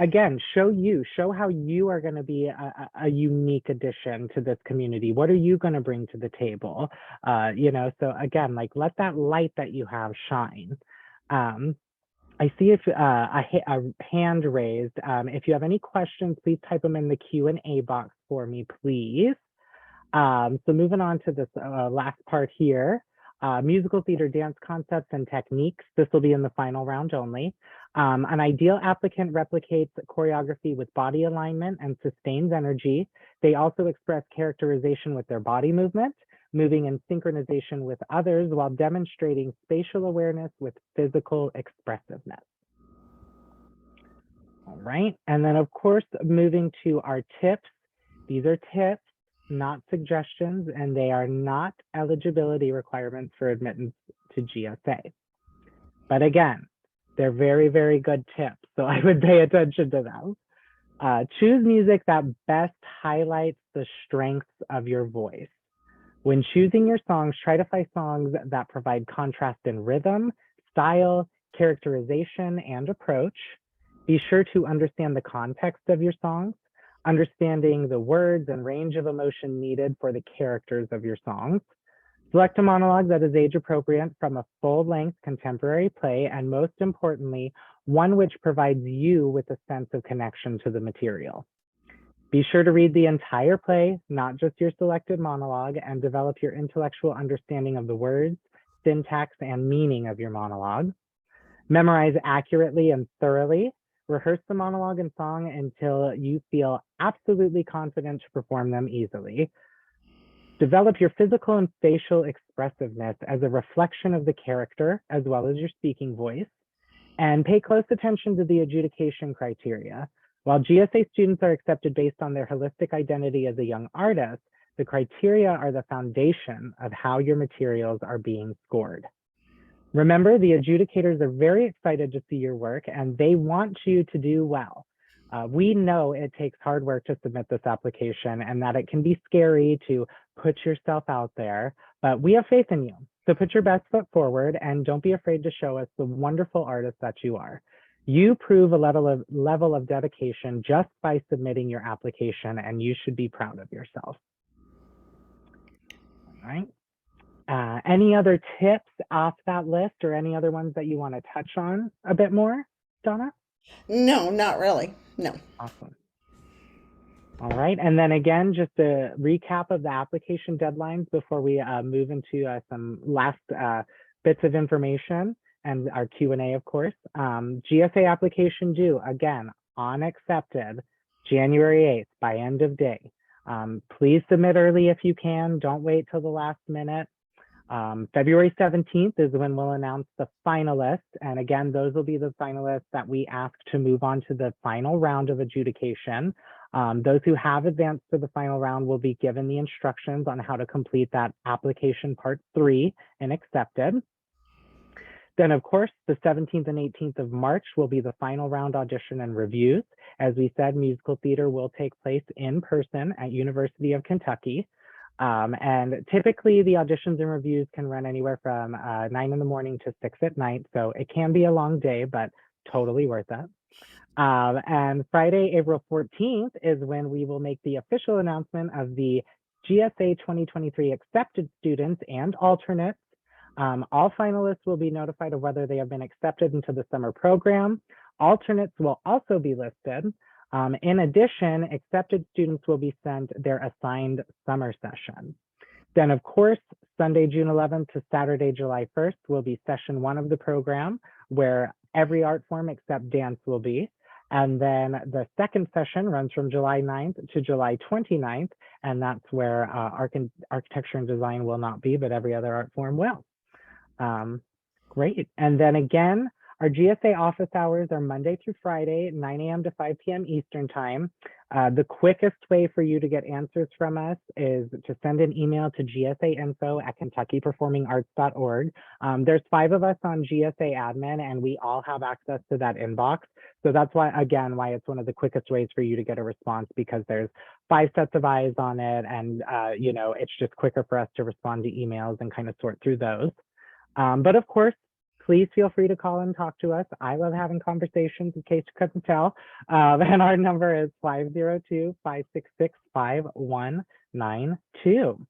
again, show how you are going to be a unique addition to this community. What are you going to bring to the table? So again, like, let that light that you have shine. I see if a hand raised. If you have any questions, please type them in the Q&A box for me, please. So moving on to this last part here. Musical theater dance concepts and techniques. This will be in the final round only. An ideal applicant replicates choreography with body alignment and sustains energy. They also express characterization with their body movement, moving in synchronization with others while demonstrating spatial awareness with physical expressiveness. All right, and then of course, moving to our tips. These are tips, not suggestions, and they are not eligibility requirements for admittance to GSA. But again, they're very, very good tips, so I would pay attention to them. Choose music that best highlights the strengths of your voice. When choosing your songs, try to find songs that provide contrast in rhythm, style, characterization, and approach. Be sure to understand the context of your songs. understanding the words and range of emotion needed for the characters of your songs. Select a monologue that is age appropriate from a full-length contemporary play, and most importantly, one which provides you with a sense of connection to the material. Be sure to read the entire play, not just your selected monologue, and develop your intellectual understanding of the words, syntax, and meaning of your monologue. Memorize accurately and thoroughly. Rehearse the monologue and song until you feel absolutely confident to perform them easily. Develop your physical and facial expressiveness as a reflection of the character, as well as your speaking voice. And pay close attention to the adjudication criteria. While GSA students are accepted based on their holistic identity as a young artist, the criteria are the foundation of how your materials are being scored. Remember, the adjudicators are very excited to see your work and they want you to do well. We know it takes hard work to submit this application and that it can be scary to put yourself out there, but we have faith in you. So put your best foot forward and don't be afraid to show us the wonderful artist that you are. You prove a level of dedication just by submitting your application, and you should be proud of yourself. All right. Any other tips off that list or any other ones that you want to touch on a bit more, Donna? No, not really. No. Awesome. All right. And then again, just a recap of the application deadlines before we move into some last bits of information and our Q&A, of course. GSA application due, again, on accepted, January 8th by end of day. Please submit early if you can. Don't wait till the last minute. February 17th is when we'll announce the finalists. And again, those will be the finalists that we ask to move on to the final round of adjudication. Those who have advanced to the final round will be given the instructions on how to complete that application part 3 and accepted. Then, of course, the 17th and 18th of March will be the final round audition and reviews. As we said, musical theater will take place in person at University of Kentucky. And typically the auditions and reviews can run anywhere from 9 in the morning to 6 at night. So it can be a long day, but totally worth it. And Friday, April 14th is when we will make the official announcement of the GSA 2023 accepted students and alternates. All finalists will be notified of whether they have been accepted into the summer program. Alternates will also be listed. In addition, accepted students will be sent their assigned summer session. Then, of course, Sunday, June 11th to Saturday, July 1st will be session 1 of the program, where every art form except dance will be. And then the second session runs from July 9th to July 29th, and that's where architecture and design will not be, but every other art form will. Great. And then again, our GSA office hours are Monday through Friday, 9 a.m. to 5 p.m. Eastern time. The quickest way for you to get answers from us is to send an email to gsainfo@kentuckyperformingarts.org. There's 5 of us on GSA admin, and we all have access to that inbox. So that's why, again, why it's one of the quickest ways for you to get a response, because there's 5 sets of eyes on it, and it's just quicker for us to respond to emails and kind of sort through those. But of course, please feel free to call and talk to us. I love having conversations, in case you couldn't tell. And our number is 502-566-5192.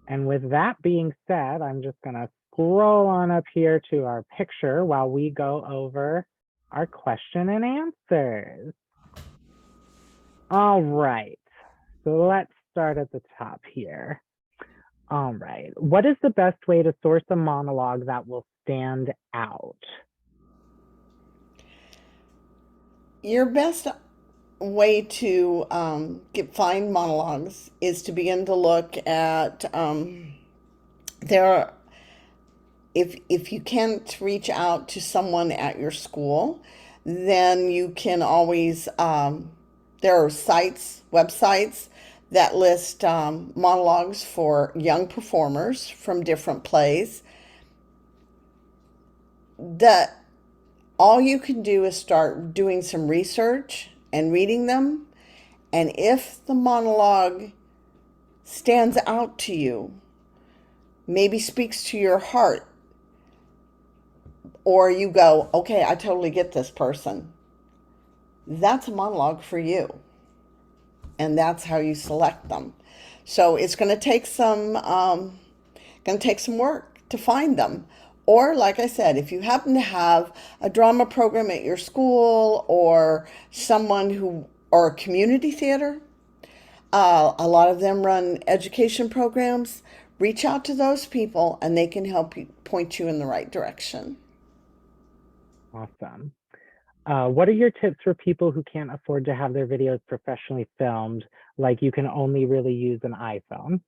And with that being said, I'm just going to scroll on up here to our picture while we go over our question and answers. All right, so let's start at the top here. All right, what is the best way to source a monologue that will stand out? Your best way to find monologues is to begin to look at if you can't reach out to someone at your school, then you can always there are websites that list monologues for young performers from different plays. All you can do is start doing some research and reading them. And if the monologue stands out to you, maybe speaks to your heart, or you go, okay, I totally get this person, that's a monologue for you. and that's how you select them. So it's going to take some work to find them. Or, like I said, if you happen to have a drama program at your school or or a community theater, a lot of them run education programs. Reach out to those people and they can help you point you in the right direction. Awesome. What are your tips for people who can't afford to have their videos professionally filmed? Like you can only really use an iPhone.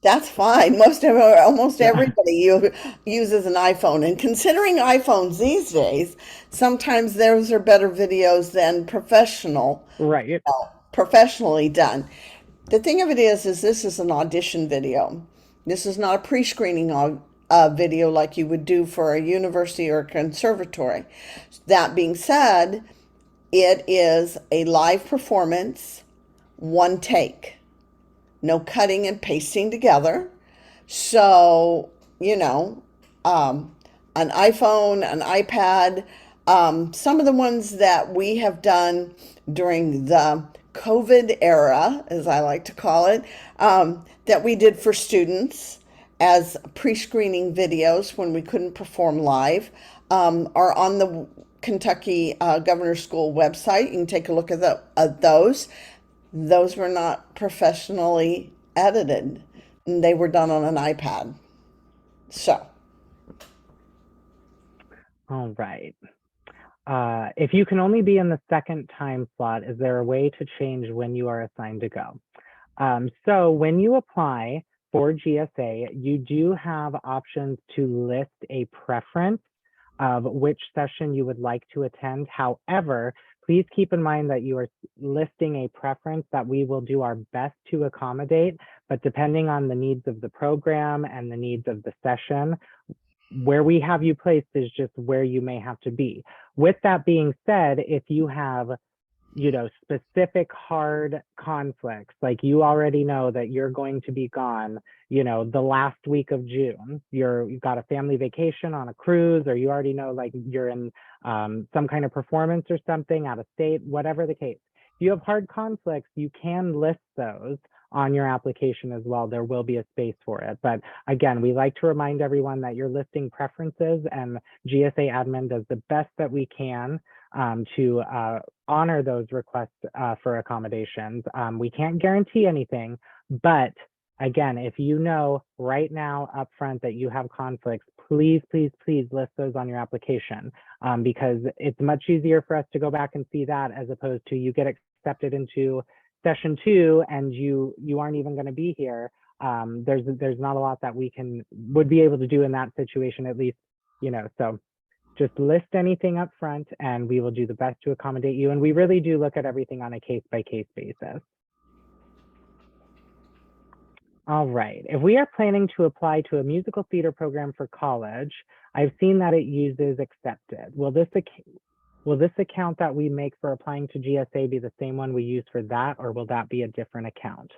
That's fine. Almost everybody uses an iPhone, and considering iPhones these days, sometimes those are better videos than Right. professionally done. The thing of it is this is an audition video. This is not a pre-screening video like you would do for a university or a conservatory. That being said, it is a live performance, one take, no cutting and pasting together. So, an iPhone, an iPad, some of the ones that we have done during the COVID era, as I like to call it, that we did for students as pre-screening videos when we couldn't perform live, are on the Kentucky Governor's School website. You can take a look at those. Those were not professionally edited. They were done on an iPad. So, All right. If you can only be in the second time slot, is there a way to change when you are assigned to go? So when you apply for GSA, you do have options to list a preference of which session you would like to attend. However, please keep in mind that you are listing a preference that we will do our best to accommodate, but depending on the needs of the program and the needs of the session, where we have you placed is just where you may have to be. With that being said, if you have specific hard conflicts, like you already know that you're going to be gone, the last week of June, you've got a family vacation on a cruise, or you already know like you're in some kind of performance or something out of state, whatever the case. If you have hard conflicts, you can list those on your application as well. There will be a space for it. But again, we like to remind everyone that you're listing preferences, and GSA admin does the best that we can to honor those requests for accommodations. We can't guarantee anything, but again, if you know right now up front that you have conflicts, please, please, please list those on your application, because it's much easier for us to go back and see that as opposed to you get accepted into session 2 and you aren't even going to be here. There's not a lot that we would be able to do in that situation, at least, so just list anything up front and we will do the best to accommodate you. And we really do look at everything on a case-by-case basis. All right, if we are planning to apply to a musical theater program for college, I've seen that it uses Accepted. Will this account that we make for applying to GSA be the same one we use for that, or will that be a different account?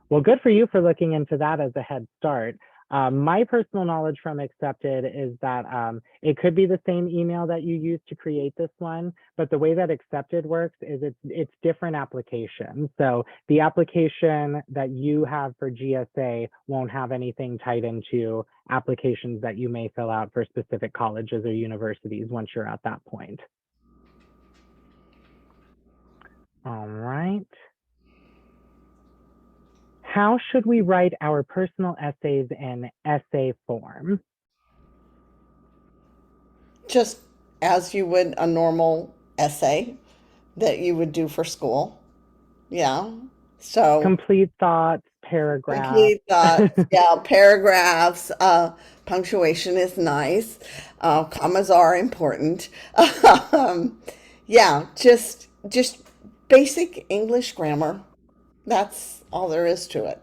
Well, good for you for looking into that as a head start. My personal knowledge from Accepted is that it could be the same email that you use to create this one, but the way that Accepted works is it's different applications. So the application that you have for GSA won't have anything tied into applications that you may fill out for specific colleges or universities once you're at that point. All right. How should we write our personal essays in essay form? just as you would a normal essay that you would do for school. Yeah. So, Complete thoughts, paragraphs. complete thoughts, yeah, paragraphs, punctuation is nice, commas are important. um, yeah, just basic English grammar. That's all there is to it.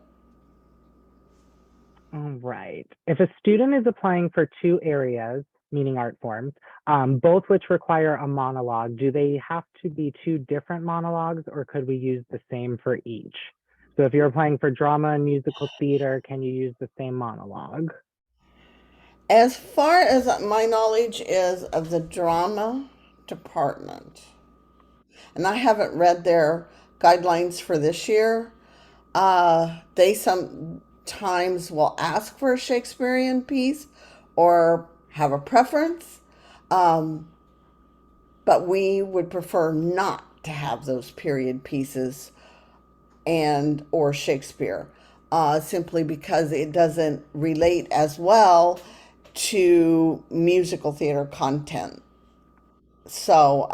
All right. If a student is applying for 2 areas, meaning art forms, both which require a monologue, do they have to be 2 different monologues, or could we use the same for each? So if you're applying for drama and musical theater, can you use the same monologue? As far as my knowledge is of the drama department, and I haven't read their guidelines for this year. They sometimes will ask for a Shakespearean piece or have a preference, but we would prefer not to have those period pieces and or Shakespeare, simply because it doesn't relate as well to musical theater content. So,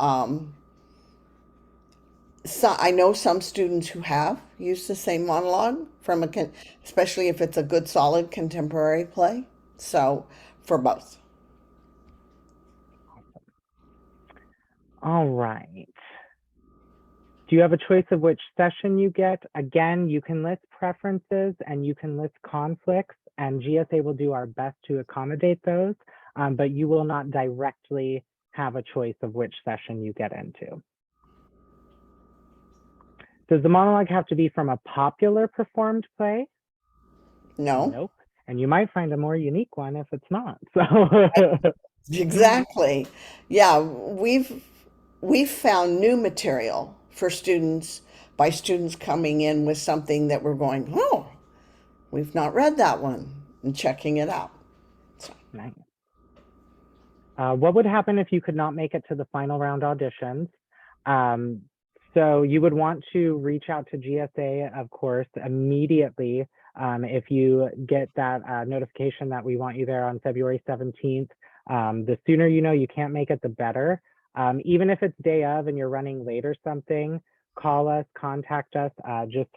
so I know some students who have used the same monologue from especially if it's a good solid contemporary play. So for both. All right. Do you have a choice of which session you get? Again, you can list preferences and you can list conflicts, and GSA will do our best to accommodate those, but you will not directly have a choice of which session you get into. Does the monologue have to be from a popular performed play? No. Nope. And you might find a more unique one if it's not. So Exactly. Yeah, we've found new material for students by students coming in with something that we're going, oh, we've not read that one, and checking it out. So, nice. What would happen if you could not make it to the final round auditions? So you would want to reach out to GSA, of course, immediately if you get that notification that we want you there on February 17th. The sooner you know you can't make it, the better. Even if it's day of and you're running late or something, call us, contact us. Just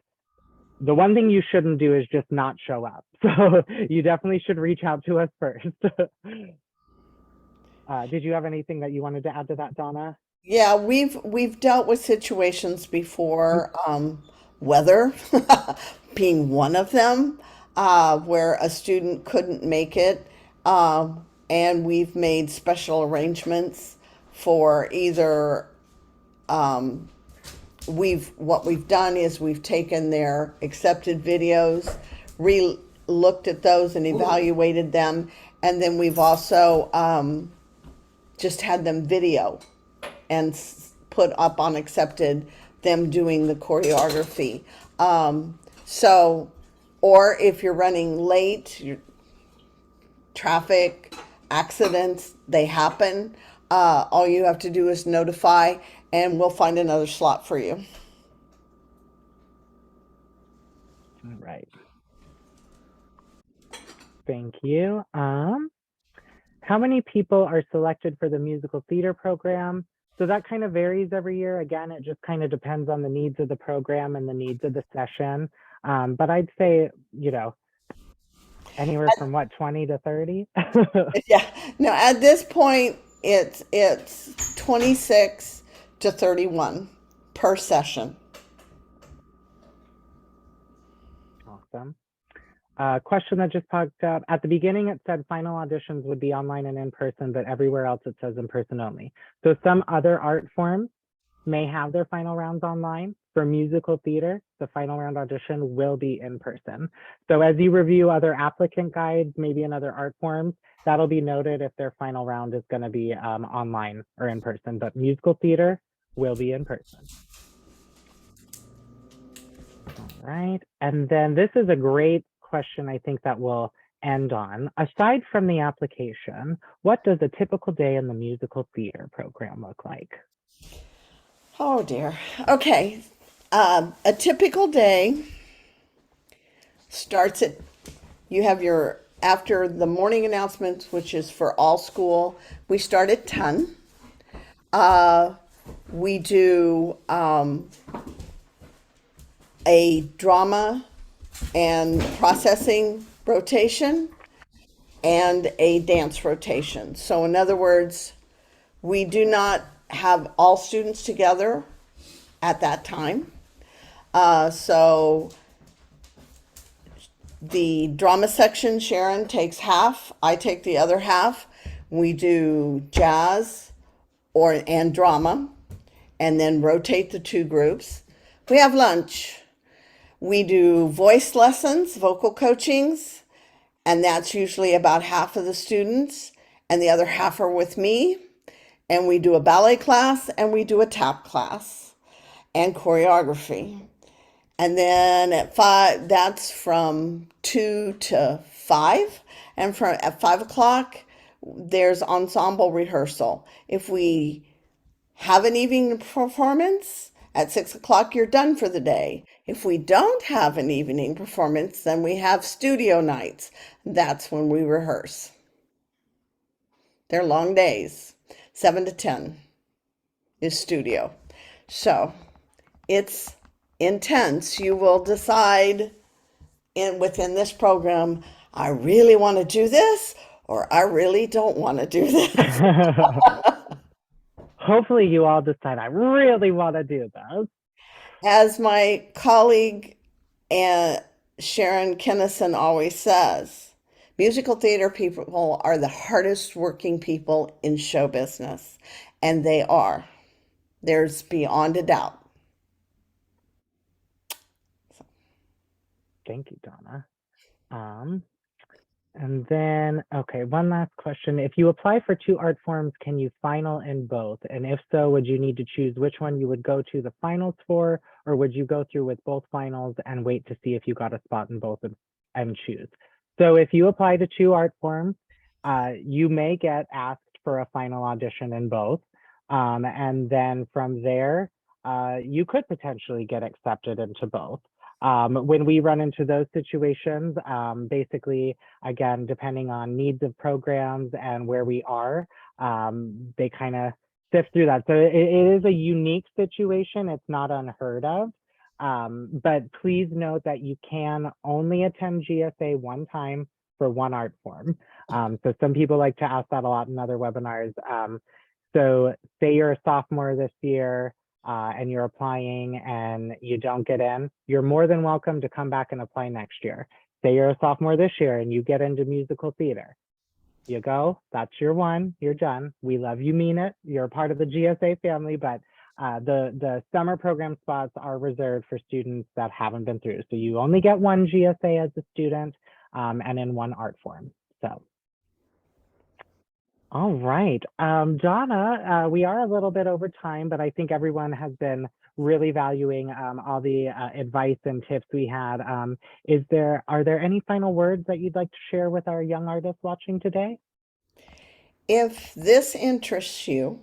the one thing you shouldn't do is just not show up. So you definitely should reach out to us first. Did you have anything that you wanted to add to that, Donna? yeah, we've dealt with situations before, weather being one of them, where a student couldn't make it, and we've made special arrangements for either what we've done is we've taken their accepted videos, looked at those and evaluated them, and then we've also just had them video and put up on accepted them doing the choreography. So, or if you're running late, traffic accidents, they happen. All you have to do is notify, and we'll find another slot for you. All right. Thank you. How many people are selected for the musical theater program? So that kind of varies every year. Again, it just kind of depends on the needs of the program and the needs of the session. But I'd say, anywhere from what, 20 to 30? Yeah. No, at this point, it's 26 to 31 per session. Awesome. Question that just popped up. At the beginning, it said final auditions would be online and in person, but everywhere else it says in person only. So some other art forms may have their final rounds online. For musical theater, the final round audition will be in person. So as you review other applicant guides, maybe in other art forms, that'll be noted if their final round is going to be online or in person, but musical theater will be in person. All right, and then this is a great question I think that we'll end on. Aside from the application, what does a typical day in the musical theater program look like? Oh dear. Okay. A typical day starts at, you have your, after the morning announcements, which is for all school, we start at 10. We do a drama and processing rotation and a dance rotation. So in other words, we do not have all students together at that time. So the drama section, Sharon takes half, I take the other half. We do jazz and drama, and then rotate the two groups. We have lunch. We do voice lessons, vocal coachings, and that's usually about half of the students, and the other half are with me. And we do a ballet class and we do a tap class. and choreography. And then at 5, that's from 2 to 5. And at 5 o'clock, there's ensemble rehearsal. If we have an evening performance, at 6 o'clock, you're done for the day. If we don't have an evening performance, then we have studio nights. That's when we rehearse. They're long days. 7 to 10 is studio. So it's intense. You will decide within this program, I really want to do this, or I really don't want to do this. Hopefully you all decide, I really want to do this. As my colleague Sharon Kennison always says, musical theater people are the hardest working people in show business, and they are. There's beyond a doubt. Thank you, Donna. And then, okay, one last question. If you apply for 2 art forms, can you final in both? And if so, would you need to choose which one you would go to the finals for, or would you go through with both finals and wait to see if you got a spot in both and choose? So if you apply to 2 art forms, you may get asked for a final audition in both. And then from there, you could potentially get accepted into both. When we run into those situations, basically, again, depending on needs of programs and where we are, they kind of sift through that. So it is a unique situation. It's not unheard of. But please note that you can only attend GSA one time for one art form. So some people like to ask that a lot in other webinars. So say you're a sophomore this year, and you're applying and you don't get in, you're more than welcome to come back and apply next year. Say you're a sophomore this year and you get into musical theater. You go, that's your one, you're done. We love you, mean it. You're a part of the GSA family, but the summer program spots are reserved for students that haven't been through. So you only get one GSA as a student and in one art form. So. All right. Donna, we are a little bit over time, but I think everyone has been really valuing all the advice and tips we had. Are there any final words that you'd like to share with our young artists watching today? If this interests you,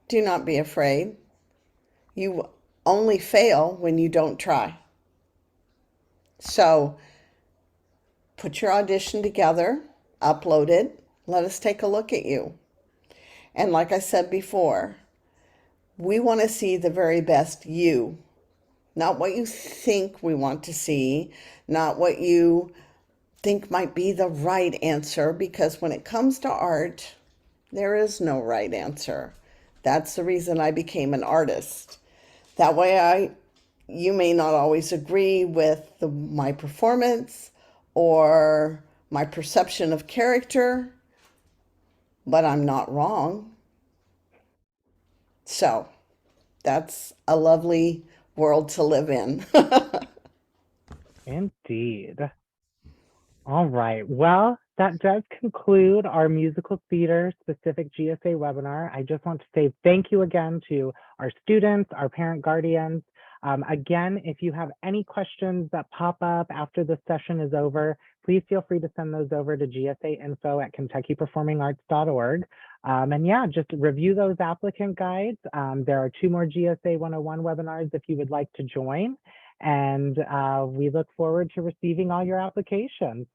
do not be afraid. You only fail when you don't try. So put your audition together, upload it, let us take a look at you. And like I said before, we want to see the very best you, not what you think we want to see, not what you think might be the right answer, because when it comes to art, there is no right answer. That's the reason I became an artist. That way you may not always agree with my performance or my perception of character, but I'm not wrong. So that's a lovely world to live in. Indeed. All right. Well, that does conclude our musical theater specific GSA webinar. I just want to say thank you again to our students, our parent guardians. Again, if you have any questions that pop up after the session is over, please feel free to send those over to gsainfo@kentuckyperformingarts.org. And yeah, just review those applicant guides. There are 2 more GSA 101 webinars if you would like to join. And we look forward to receiving all your applications.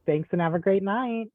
Thanks and have a great night.